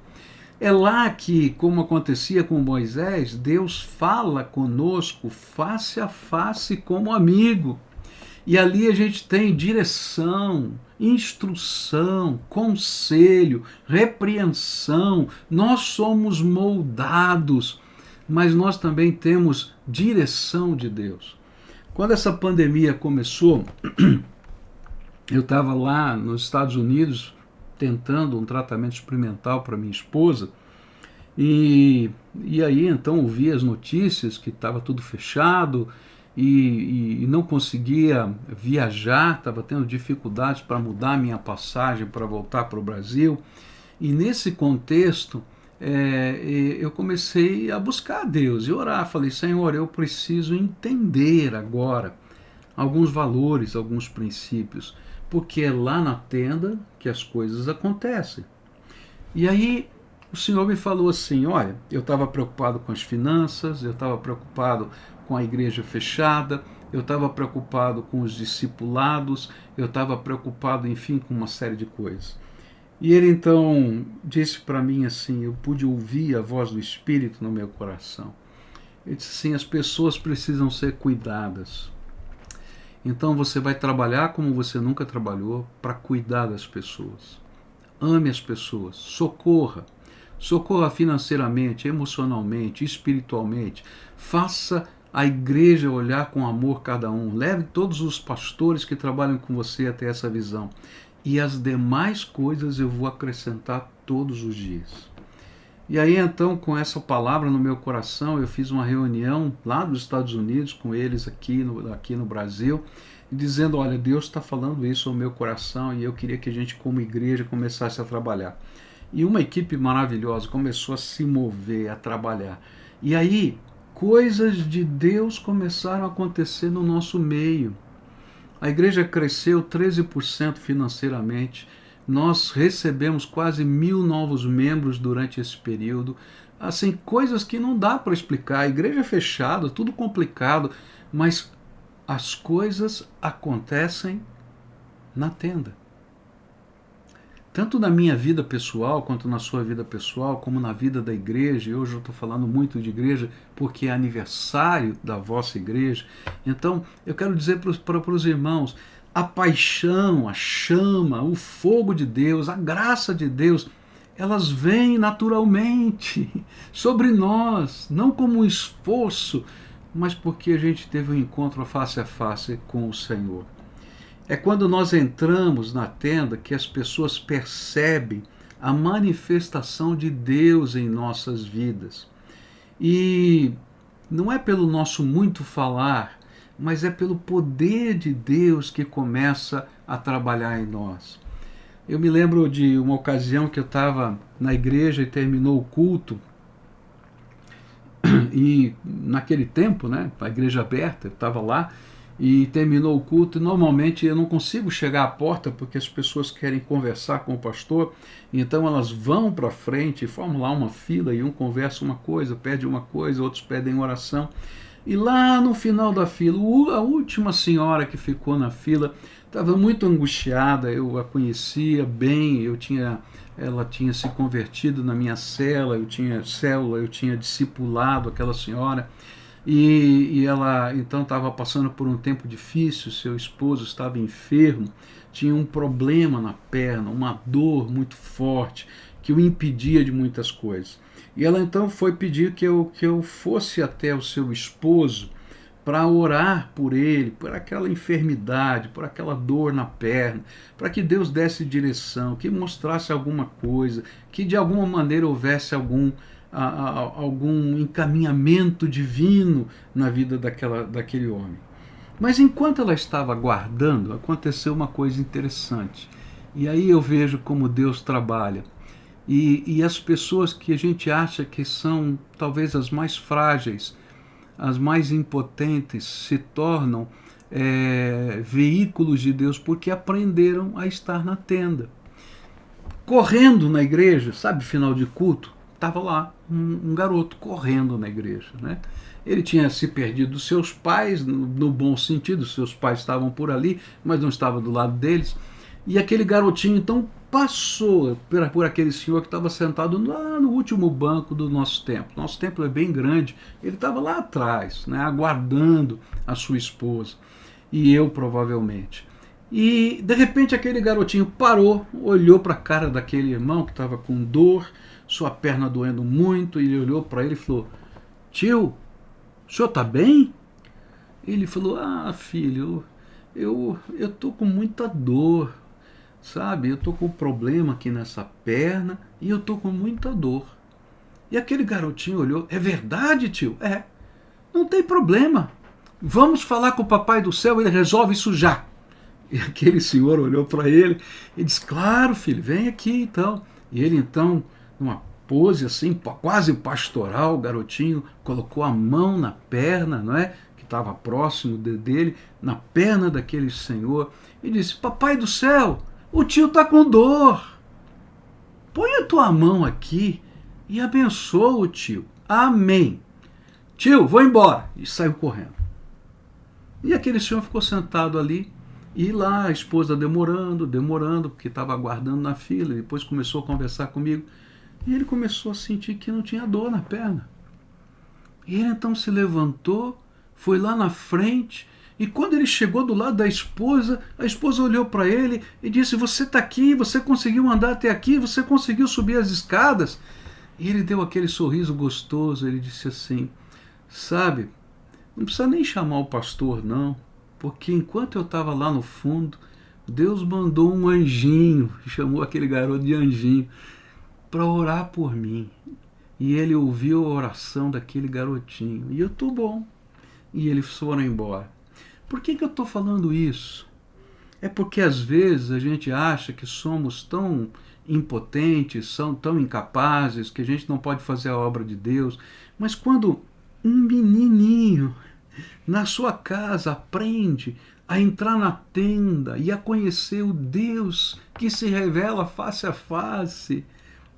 É lá que, como acontecia com Moisés, Deus fala conosco face a face como amigo. E ali a gente tem direção, instrução, conselho, repreensão. Nós somos moldados, mas nós também temos direção de Deus. Quando essa pandemia começou, eu estava lá nos Estados Unidos tentando um tratamento experimental para minha esposa, e aí então ouvi as notícias que estava tudo fechado e não conseguia viajar, estava tendo dificuldades para mudar minha passagem para voltar para o Brasil. E nesse contexto eu comecei a buscar a Deus e orar. Falei: Senhor, eu preciso entender agora alguns valores, alguns princípios, porque é lá na tenda que as coisas acontecem. E aí o Senhor me falou assim: olha, eu estava preocupado com as finanças, eu estava preocupado com a igreja fechada, eu estava preocupado com os discipulados, eu estava preocupado, enfim, com uma série de coisas. E ele então disse para mim assim, eu pude ouvir a voz do Espírito no meu coração. Ele disse assim: as pessoas precisam ser cuidadas. Então você vai trabalhar como você nunca trabalhou para cuidar das pessoas. Ame as pessoas, socorra. Socorra financeiramente, emocionalmente, espiritualmente. Faça a igreja olhar com amor cada um. Leve todos os pastores que trabalham com você até essa visão. E as demais coisas eu vou acrescentar todos os dias. E aí então, com essa palavra no meu coração, eu fiz uma reunião lá nos Estados Unidos com eles aqui no Brasil, dizendo: olha, Deus está falando isso ao meu coração e eu queria que a gente como igreja começasse a trabalhar. E uma equipe maravilhosa começou a se mover, a trabalhar. E aí, coisas de Deus começaram a acontecer no nosso meio. A igreja cresceu 13% financeiramente. Nós recebemos quase 1.000 novos membros durante esse período. Assim, coisas que não dá para explicar. A igreja é fechada, tudo complicado, mas as coisas acontecem na tenda. Tanto na minha vida pessoal, quanto na sua vida pessoal, como na vida da igreja. E hoje eu estou falando muito de igreja porque é aniversário da vossa igreja. Então, eu quero dizer para os irmãos, a paixão, a chama, o fogo de Deus, a graça de Deus, elas vêm naturalmente sobre nós, não como um esforço, mas porque a gente teve um encontro face a face com o Senhor. É quando nós entramos na tenda que as pessoas percebem a manifestação de Deus em nossas vidas. E não é pelo nosso muito falar, mas é pelo poder de Deus que começa a trabalhar em nós. Eu me lembro de uma ocasião que eu estava na igreja e terminou o culto, e naquele tempo, né, a igreja aberta, eu estava lá, e terminou o culto, e normalmente eu não consigo chegar à porta porque as pessoas querem conversar com o pastor, então elas vão para frente, formam lá uma fila e um conversa uma coisa, pede uma coisa, outros pedem oração. E lá no final da fila, a última senhora que ficou na fila estava muito angustiada, eu a conhecia bem, ela tinha se convertido na minha célula, eu tinha discipulado aquela senhora, e ela então estava passando por um tempo difícil, seu esposo estava enfermo, tinha um problema na perna, uma dor muito forte, que o impedia de muitas coisas. E ela então foi pedir que eu fosse até o seu esposo para orar por ele, por aquela enfermidade, por aquela dor na perna, para que Deus desse direção, que mostrasse alguma coisa, que de alguma maneira houvesse algum encaminhamento divino na vida daquele homem. Mas enquanto ela estava aguardando, aconteceu uma coisa interessante. E aí eu vejo como Deus trabalha. E as pessoas que a gente acha que são talvez as mais frágeis, as mais impotentes, se tornam veículos de Deus porque aprenderam a estar na tenda. Correndo na igreja, sabe, final de culto, estava lá um garoto correndo na igreja, né? Ele tinha se perdido dos seus pais, no bom sentido, seus pais estavam por ali, mas não estava do lado deles. E aquele garotinho então passou por aquele senhor que estava sentado lá no último banco do nosso templo. Nosso templo é bem grande. Ele estava lá atrás, né, aguardando a sua esposa. E eu, provavelmente. E, de repente, aquele garotinho parou, olhou para a cara daquele irmão que estava com dor, sua perna doendo muito, e ele olhou para ele e falou: tio, o senhor está bem? Ele falou: ah, filho, eu tô com muita dor, sabe? Eu tô com um problema aqui nessa perna e eu tô com muita dor. E aquele garotinho olhou: é verdade, tio? É, não tem problema. Vamos falar com o Papai do Céu, ele resolve isso já. E aquele senhor olhou para ele e disse: claro, filho, vem aqui então. E ele então, numa pose assim, quase pastoral, o garotinho colocou a mão na perna, não é? Que estava próximo dele, na perna daquele senhor, e disse: Papai do Céu, o tio está com dor. Põe a tua mão aqui e abençoa o tio. Amém. Tio, vou embora. E saiu correndo. E aquele senhor ficou sentado ali, e lá a esposa demorando, porque estava aguardando na fila. Depois começou a conversar comigo, e ele começou a sentir que não tinha dor na perna. E ele então se levantou, foi lá na frente, e quando ele chegou do lado da esposa, a esposa olhou para ele e disse: você está aqui, você conseguiu andar até aqui, você conseguiu subir as escadas. E ele deu aquele sorriso gostoso, ele disse assim: sabe, não precisa nem chamar o pastor não, porque enquanto eu estava lá no fundo, Deus mandou um anjinho, chamou aquele garoto de anjinho, para orar por mim. E ele ouviu a oração daquele garotinho, e eu estou bom. E eles foram embora. Por que eu estou falando isso? É porque às vezes a gente acha que somos tão impotentes, tão incapazes, que a gente não pode fazer a obra de Deus. Mas quando um menininho na sua casa aprende a entrar na tenda e a conhecer o Deus que se revela face a face,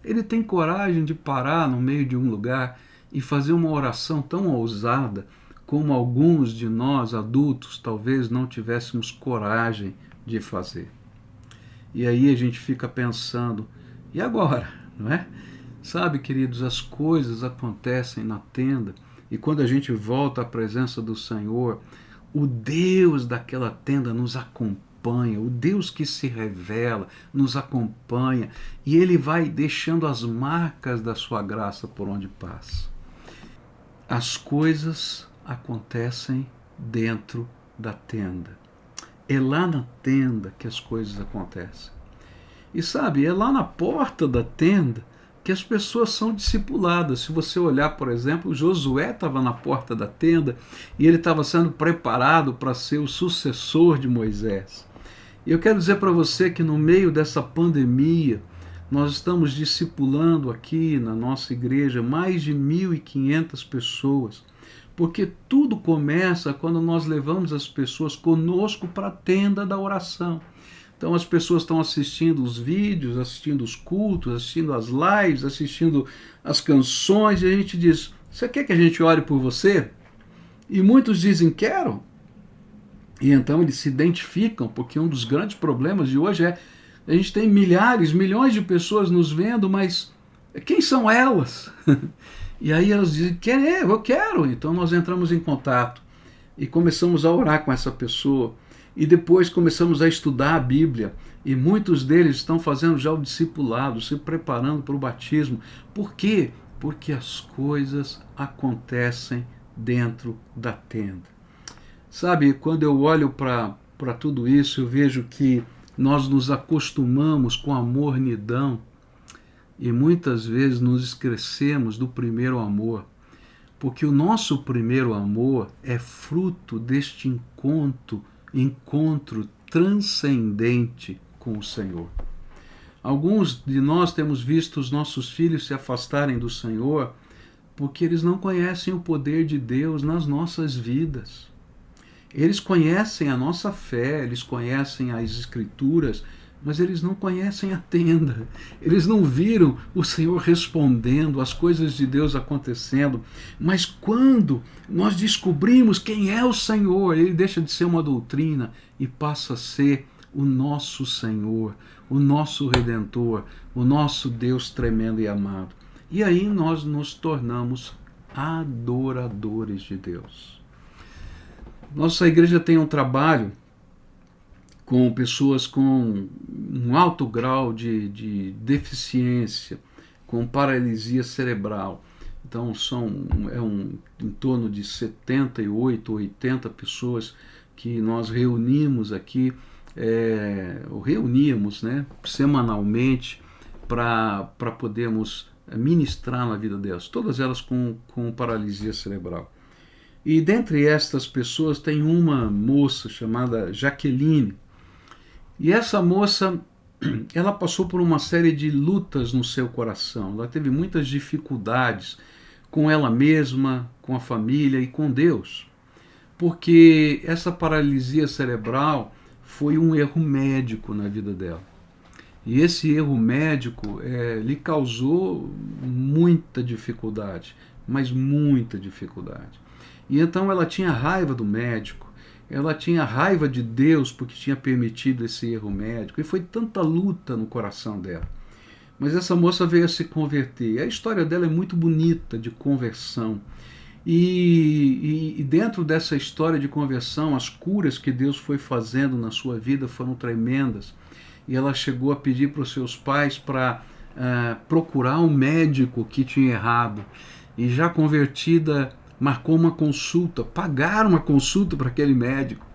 ele tem coragem de parar no meio de um lugar e fazer uma oração tão ousada como alguns de nós adultos talvez não tivéssemos coragem de fazer. E aí a gente fica pensando: e agora? Não é? Sabe, queridos, as coisas acontecem na tenda, e quando a gente volta à presença do Senhor, o Deus daquela tenda nos acompanha, o Deus que se revela nos acompanha, e Ele vai deixando as marcas da sua graça por onde passa. As coisas acontecem dentro da tenda. É lá na tenda que as coisas acontecem. E sabe, é lá na porta da tenda que as pessoas são discipuladas. Se você olhar, por exemplo, Josué estava na porta da tenda e ele estava sendo preparado para ser o sucessor de Moisés. E eu quero dizer para você que no meio dessa pandemia, nós estamos discipulando aqui na nossa igreja mais de 1.500 pessoas, porque tudo começa quando nós levamos as pessoas conosco para a tenda da oração. Então as pessoas estão assistindo os vídeos, assistindo os cultos, assistindo as lives, assistindo as canções, e a gente diz: você quer que a gente ore por você? E muitos dizem: quero. E então eles se identificam, porque um dos grandes problemas de hoje é a gente tem milhares, milhões de pessoas nos vendo, mas quem são elas? E aí elas dizem: eu quero. Então nós entramos em contato e começamos a orar com essa pessoa. E depois começamos a estudar a Bíblia. E muitos deles estão fazendo já o discipulado, se preparando para o batismo. Por quê? Porque as coisas acontecem dentro da tenda. Sabe, quando eu olho para tudo isso, eu vejo que nós nos acostumamos com a mornidão e muitas vezes nos esquecemos do primeiro amor. Porque o nosso primeiro amor é fruto deste encontro transcendente com o Senhor. Alguns de nós temos visto os nossos filhos se afastarem do Senhor porque eles não conhecem o poder de Deus nas nossas vidas. Eles conhecem a nossa fé, eles conhecem as Escrituras, mas eles não conhecem a tenda. Eles não viram o Senhor respondendo, as coisas de Deus acontecendo. Mas quando nós descobrimos quem é o Senhor, ele deixa de ser uma doutrina e passa a ser o nosso Senhor, o nosso Redentor, o nosso Deus tremendo e amado. E aí nós nos tornamos adoradores de Deus. Nossa igreja tem um trabalho com pessoas com um alto grau de deficiência, com paralisia cerebral. Então em torno de 78, 80 pessoas que nós reunimos aqui, reuníamos, né, semanalmente para podermos ministrar na vida delas, todas elas com paralisia cerebral. E dentre estas pessoas tem uma moça chamada Jaqueline. E essa moça, ela passou por uma série de lutas no seu coração. Ela teve muitas dificuldades com ela mesma, com a família e com Deus. Porque essa paralisia cerebral foi um erro médico na vida dela. E esse erro médico lhe causou muita dificuldade, mas muita dificuldade. E então ela tinha raiva do médico, ela tinha raiva de Deus porque tinha permitido esse erro médico, e foi tanta luta no coração dela. Mas essa moça veio a se converter. A história dela é muito bonita, de conversão. E dentro dessa história de conversão, as curas que Deus foi fazendo na sua vida foram tremendas. E ela chegou a pedir para os seus pais para procurar um médico que tinha errado. E já convertida, marcou uma consulta, pagaram uma consulta para aquele médico.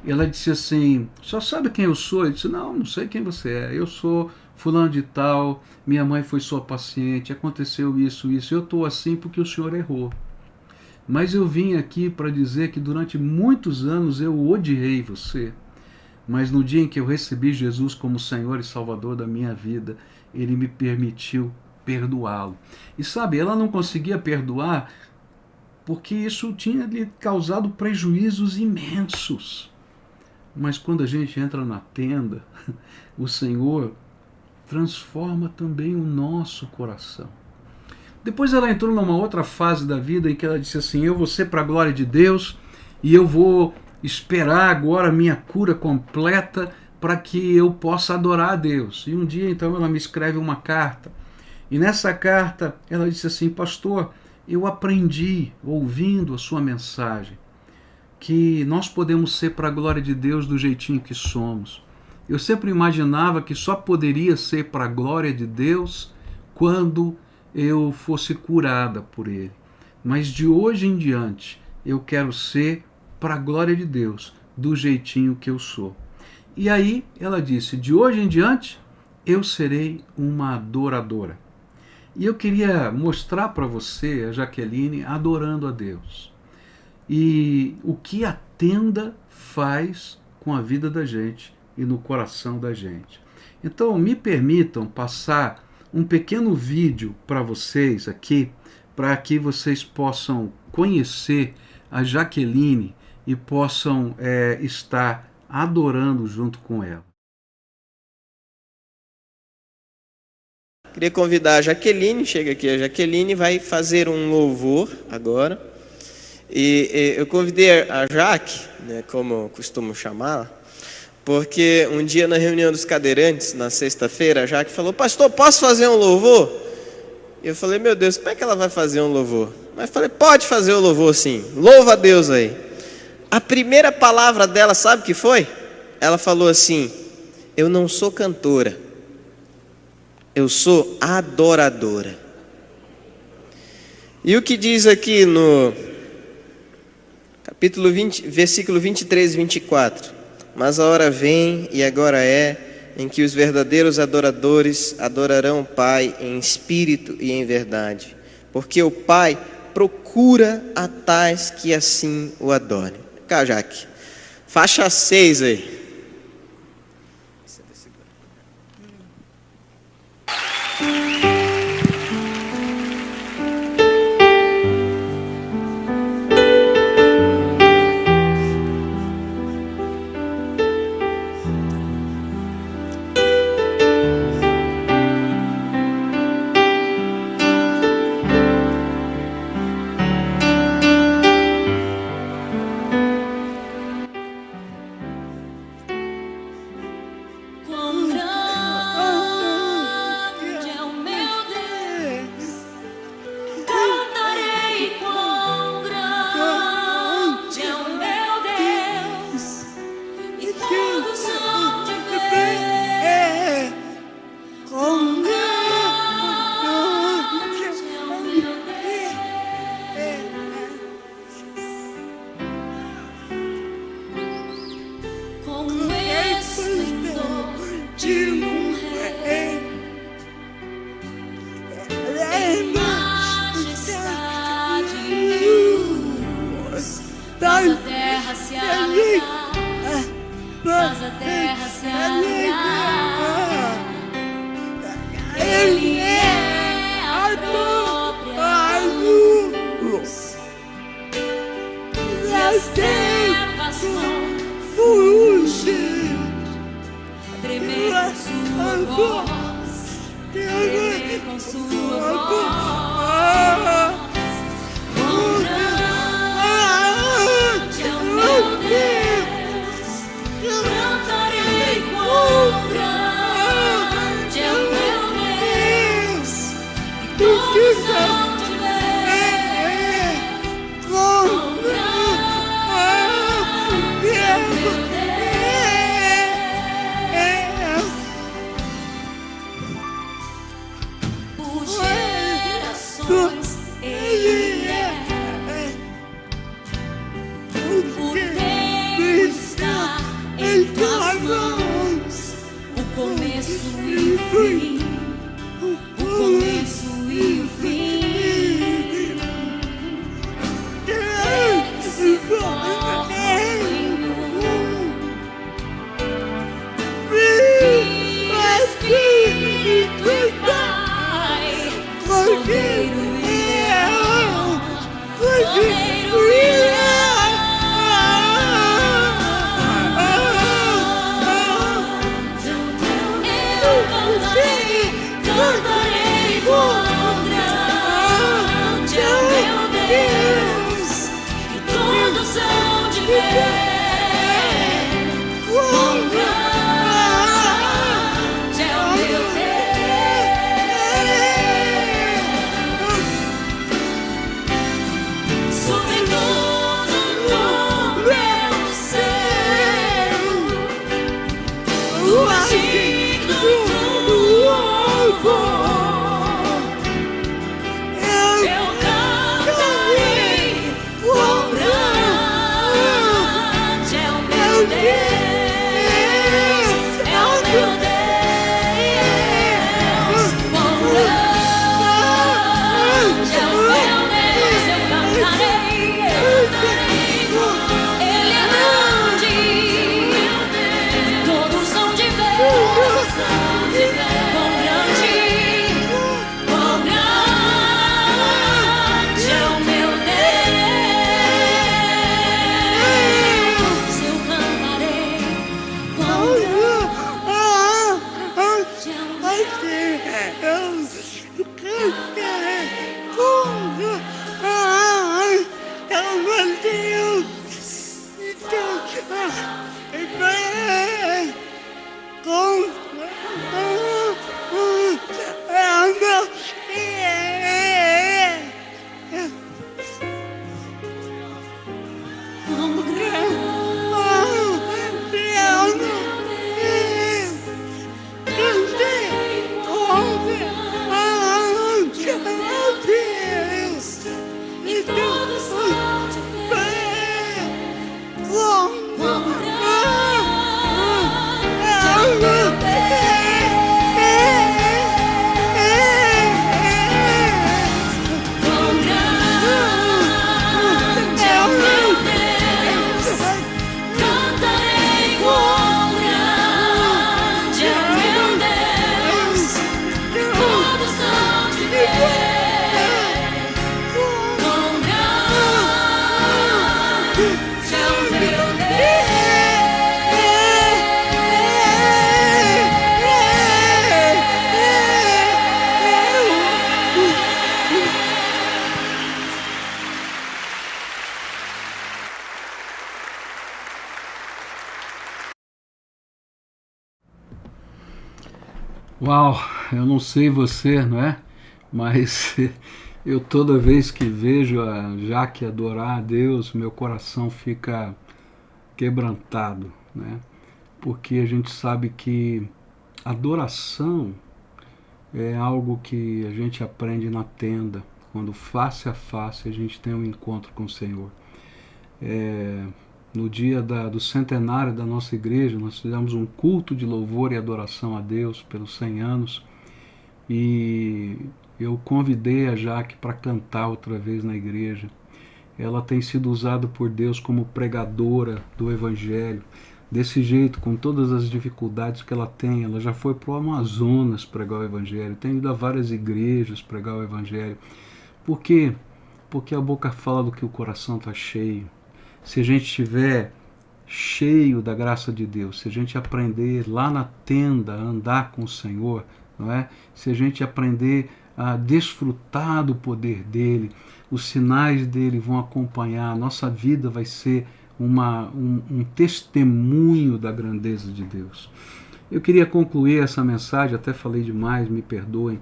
E ela disse assim: só sabe quem eu sou? Ele disse: não sei quem você é, eu sou fulano de tal, minha mãe foi sua paciente, aconteceu isso, eu estou assim porque o senhor errou. Mas eu vim aqui para dizer que durante muitos anos eu odiei você, mas no dia em que eu recebi Jesus como Senhor e Salvador da minha vida, Ele me permitiu perdoá-lo. E sabe, ela não conseguia perdoar porque isso tinha lhe causado prejuízos imensos. Mas quando a gente entra na tenda, o Senhor transforma também o nosso coração. Depois ela entrou numa outra fase da vida em que ela disse assim: eu vou ser para a glória de Deus e eu vou esperar agora a minha cura completa para que eu possa adorar a Deus. E um dia então ela me escreve uma carta. E nessa carta ela disse assim: pastor, eu aprendi ouvindo a sua mensagem que nós podemos ser para a glória de Deus do jeitinho que somos. Eu sempre imaginava que só poderia ser para a glória de Deus quando eu fosse curada por Ele. Mas de hoje em diante eu quero ser para a glória de Deus do jeitinho que eu sou. E aí ela disse: de hoje em diante eu serei uma adoradora. E eu queria mostrar para você a Jaqueline adorando a Deus. E o que a tenda faz com a vida da gente e no coração da gente. Então me permitam passar um pequeno vídeo para vocês aqui, para que vocês possam conhecer a Jaqueline e possam estar adorando junto com ela. Queria convidar a Jaqueline, chega aqui, a Jaqueline vai fazer um louvor agora. E eu convidei a Jaque, né, como eu costumo chamá-la, porque um dia na reunião dos cadeirantes, na sexta-feira, a Jaque falou: pastor, posso fazer um louvor? E eu falei: meu Deus, como é que ela vai fazer um louvor? Mas falei: pode fazer o louvor sim, louva a Deus aí. A primeira palavra dela, sabe o que foi? Ela falou assim: eu não sou cantora, eu sou adoradora. E o que diz aqui no capítulo 20, versículo 23 e 24: mas a hora vem, e agora é, em que os verdadeiros adoradores adorarão o Pai em espírito e em verdade, porque o Pai procura a tais que assim o adorem. Cá, Jaque, faixa 6 aí. de um rei. Majestade e luz, faz a terra se alegrar, faz a terra se alegrar. Ele é a própria luz, as trevas vão fugir, tremer com sua voz, tremer com sua voz. Quão grande é o meu Deus, cantarei quão grande é o meu Deus, e todos hão de ver quão grande é o meu Deus. Por gerações Ele é, o tempo está em tuas mãos, o começo e o fim, o começo e o fim. Eles se formam em um. Filho, Espírito e Pai, Cordeiro e Leão, Cordeiro e Leão. Eu cantarei quão grande é o meu Deus, e todos hão de ver quão grande é o meu Deus. Sobre todo nome é o céu, o digno do louvor. Eu cantarei quão grande é o meu Deus, é o meu Deus. Quão grande é o meu Deus, eu cantarei, Ele é grande, e todos hão de ver quão grande é o meu Deus. Eu cantarei quão grande é o meu Deus. Eu cantarei quão grande é o meu Deus. E todos vão te ver quão grande é o meu Deus. Quão grande é o meu Deus. Cantarei quão grande é o meu Deus. Todos hão de ver. Uau, eu não sei você, não é? Mas eu toda vez que vejo a Jaque adorar a Deus, meu coração fica quebrantado, né? Porque a gente sabe que adoração é algo que a gente aprende na tenda, quando face a face a gente tem um encontro com o Senhor. no dia do centenário da nossa igreja, nós fizemos um culto de louvor e adoração a Deus pelos 100 anos, e eu convidei a Jaque para cantar outra vez na igreja. Ela tem sido usada por Deus como pregadora do Evangelho, desse jeito, com todas as dificuldades que ela tem. Ela já foi para o Amazonas pregar o Evangelho, tem ido a várias igrejas pregar o Evangelho. Por quê? Porque a boca fala do que o coração está cheio. Se a gente estiver cheio da graça de Deus, se a gente aprender lá na tenda a andar com o Senhor, não é? Se a gente aprender a desfrutar do poder dele, os sinais dele vão acompanhar, a nossa vida vai ser um testemunho da grandeza de Deus. Eu queria concluir essa mensagem, até falei demais, me perdoem,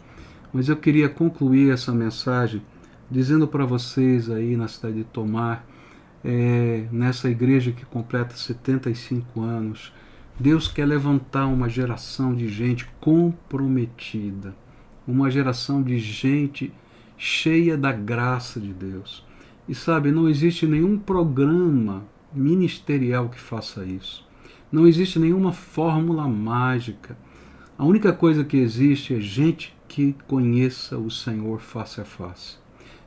mas eu queria concluir essa mensagem dizendo para vocês aí na cidade de Tomar, nessa igreja que completa 75 anos, Deus quer levantar uma geração de gente comprometida, uma geração de gente cheia da graça de Deus. E sabe, não existe nenhum programa ministerial que faça isso. Não existe nenhuma fórmula mágica. A única coisa que existe é gente que conheça o Senhor face a face.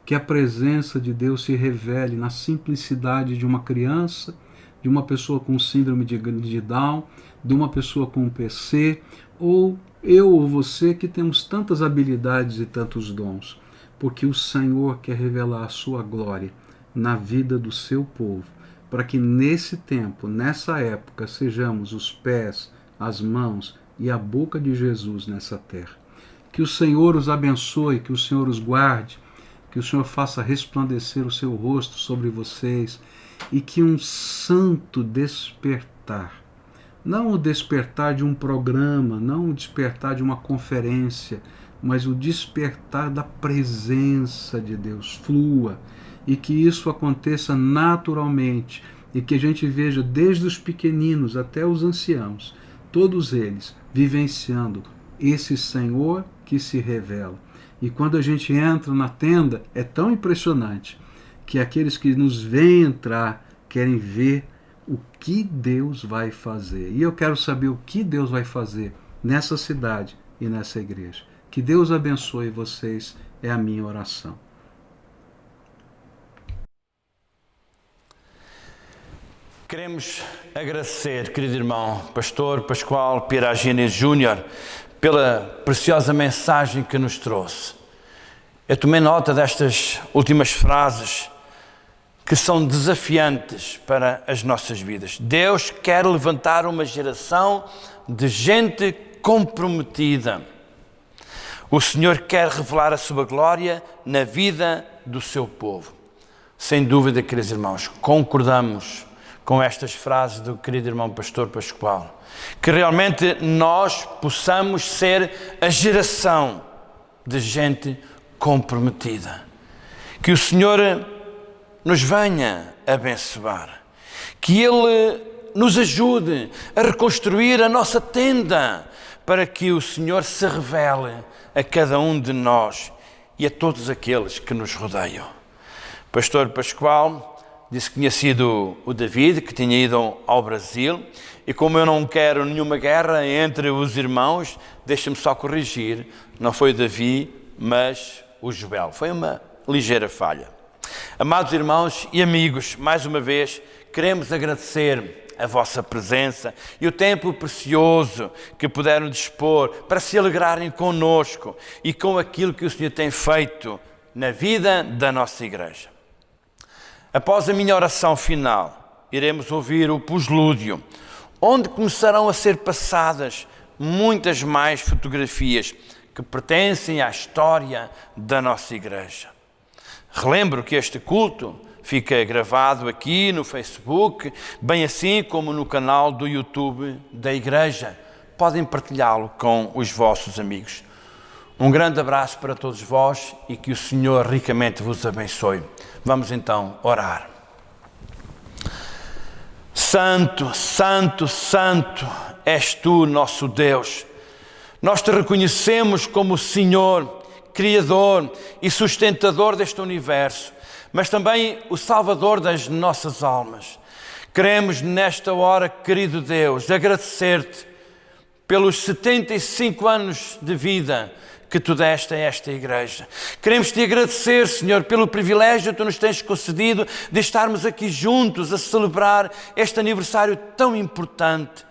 Que a presença de Deus se revele na simplicidade de uma criança, de uma pessoa com síndrome de Down, de uma pessoa com PC, ou eu ou você que temos tantas habilidades e tantos dons, porque o Senhor quer revelar a sua glória na vida do seu povo, para que nesse tempo, nessa época, sejamos os pés, as mãos e a boca de Jesus nessa terra. Que o Senhor os abençoe, que o Senhor os guarde, que o Senhor faça resplandecer o seu rosto sobre vocês e que um santo despertar, não o despertar de um programa, não o despertar de uma conferência, mas o despertar da presença de Deus flua, e que isso aconteça naturalmente, e que a gente veja desde os pequeninos até os anciãos, todos eles vivenciando esse Senhor que se revela. E quando a gente entra na tenda, é tão impressionante que aqueles que nos veem entrar querem ver o que Deus vai fazer. E eu quero saber o que Deus vai fazer nessa cidade e nessa igreja. Que Deus abençoe vocês, é a minha oração. Queremos agradecer, querido irmão, pastor Pascoal Piragini Júnior, pela preciosa mensagem que nos trouxe. Eu tomei nota destas últimas frases que são desafiantes para as nossas vidas. Deus quer levantar uma geração de gente comprometida. O Senhor quer revelar a sua glória na vida do seu povo. Sem dúvida, queridos irmãos, concordamos com estas frases do querido irmão pastor Pascoal. Que realmente nós possamos ser a geração de gente comprometida. Que o Senhor nos venha abençoar. Que Ele nos ajude a reconstruir a nossa tenda para que o Senhor se revele a cada um de nós e a todos aqueles que nos rodeiam. Pastor Pascoal disse que tinha sido o David, que tinha ido ao Brasil, e como eu não quero nenhuma guerra entre os irmãos, deixa-me só corrigir, não foi o Davi, mas o Joel. Foi uma ligeira falha. Amados irmãos e amigos, mais uma vez, queremos agradecer a vossa presença e o tempo precioso que puderam dispor para se alegrarem conosco e com aquilo que o Senhor tem feito na vida da nossa igreja. Após a minha oração final, iremos ouvir o poslúdio, onde começarão a ser passadas muitas mais fotografias que pertencem à história da nossa igreja. Relembro que este culto fica gravado aqui no Facebook, bem assim como no canal do YouTube da igreja. Podem partilhá-lo com os vossos amigos. Um grande abraço para todos vós e que o Senhor ricamente vos abençoe. Vamos então orar. Santo, santo, santo és tu, nosso Deus. Nós te reconhecemos como Senhor, Criador e sustentador deste universo, mas também o Salvador das nossas almas. Queremos nesta hora, querido Deus, agradecer-te pelos 75 anos de vida que tu deste a esta igreja. Queremos te agradecer, Senhor, pelo privilégio que tu nos tens concedido de estarmos aqui juntos a celebrar este aniversário tão importante.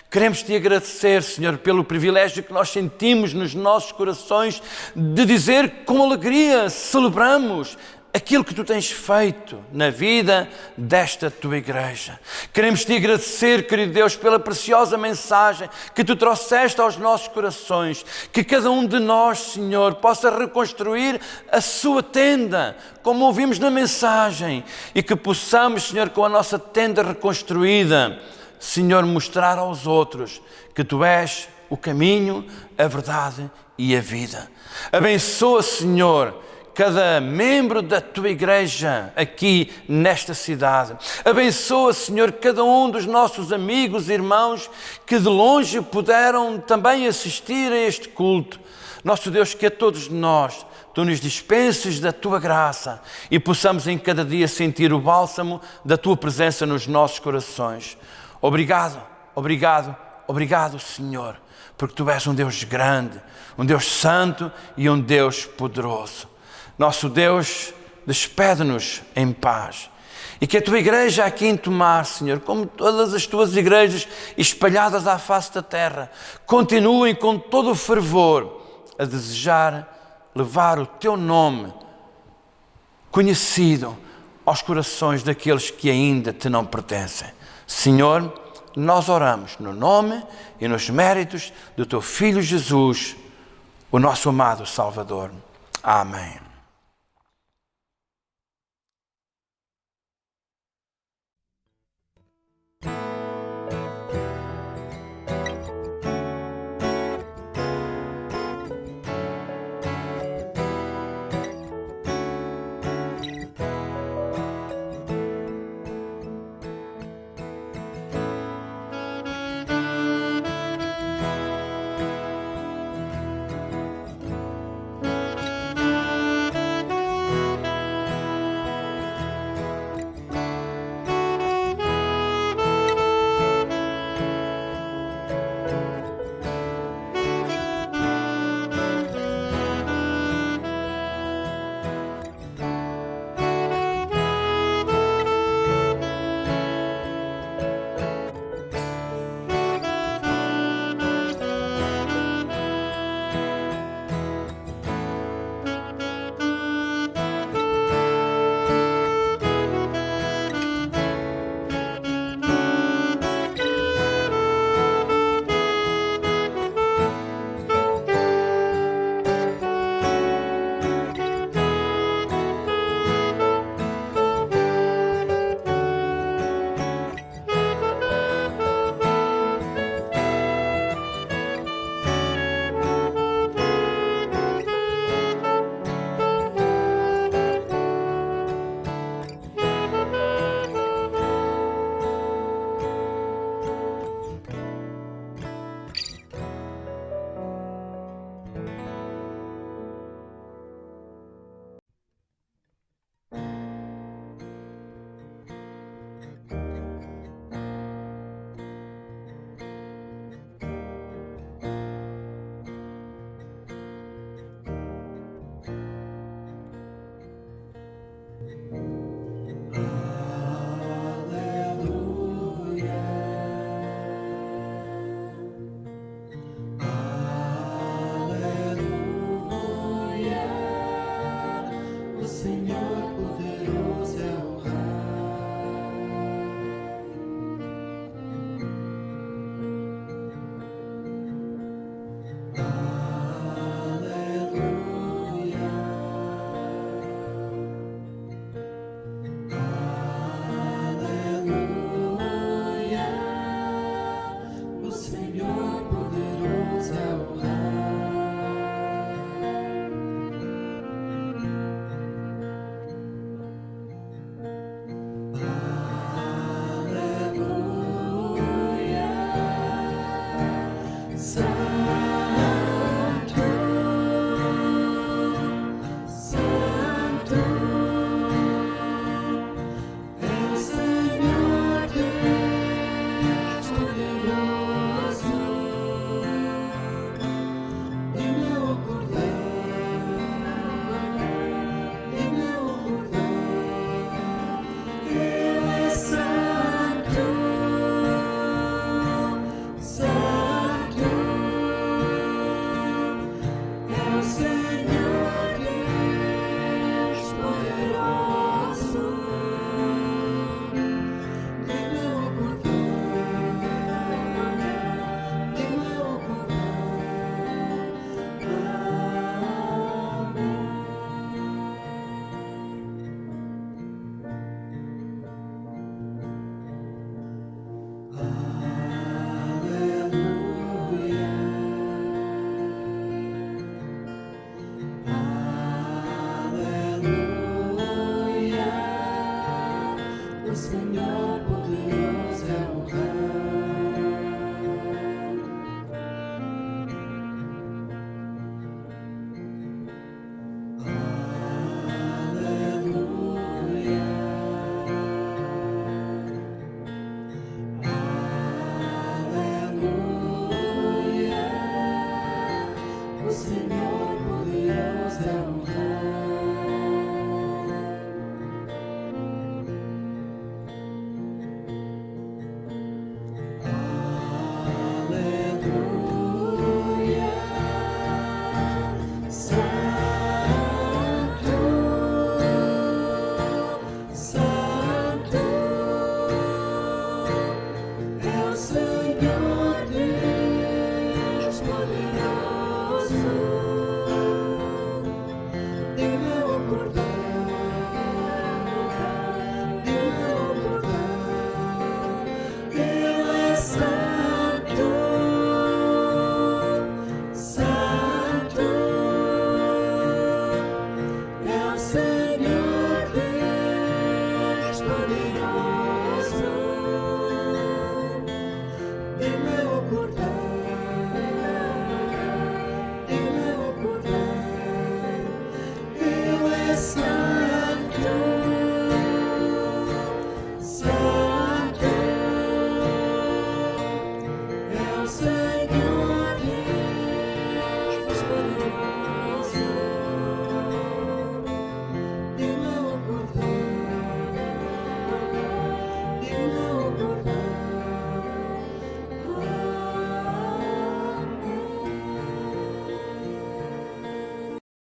Queremos te agradecer, Senhor, pelo privilégio que nós sentimos nos nossos corações de dizer com alegria, celebramos aquilo que tu tens feito na vida desta tua igreja. Queremos te agradecer, querido Deus, pela preciosa mensagem que tu trouxeste aos nossos corações, que cada um de nós, Senhor, possa reconstruir a sua tenda, como ouvimos na mensagem, e que possamos, Senhor, com a nossa tenda reconstruída, Senhor, mostrar aos outros que tu és o caminho, a verdade e a vida. Abençoa, Senhor, cada membro da tua igreja aqui nesta cidade. Abençoa, Senhor, cada um dos nossos amigos e irmãos que de longe puderam também assistir a este culto. Nosso Deus, que a todos nós tu nos dispenses da tua graça e possamos em cada dia sentir o bálsamo da tua presença nos nossos corações. Obrigado, obrigado, obrigado, Senhor, porque tu és um Deus grande, um Deus santo e um Deus poderoso. Nosso Deus, despede-nos em paz. E que a tua igreja aqui em Tomar, Senhor, como todas as tuas igrejas espalhadas à face da terra, continuem com todo o fervor a desejar levar o teu nome conhecido aos corações daqueles que ainda te não pertencem. Senhor, nós oramos no nome e nos méritos do teu Filho Jesus, o nosso amado Salvador. Amém. poder.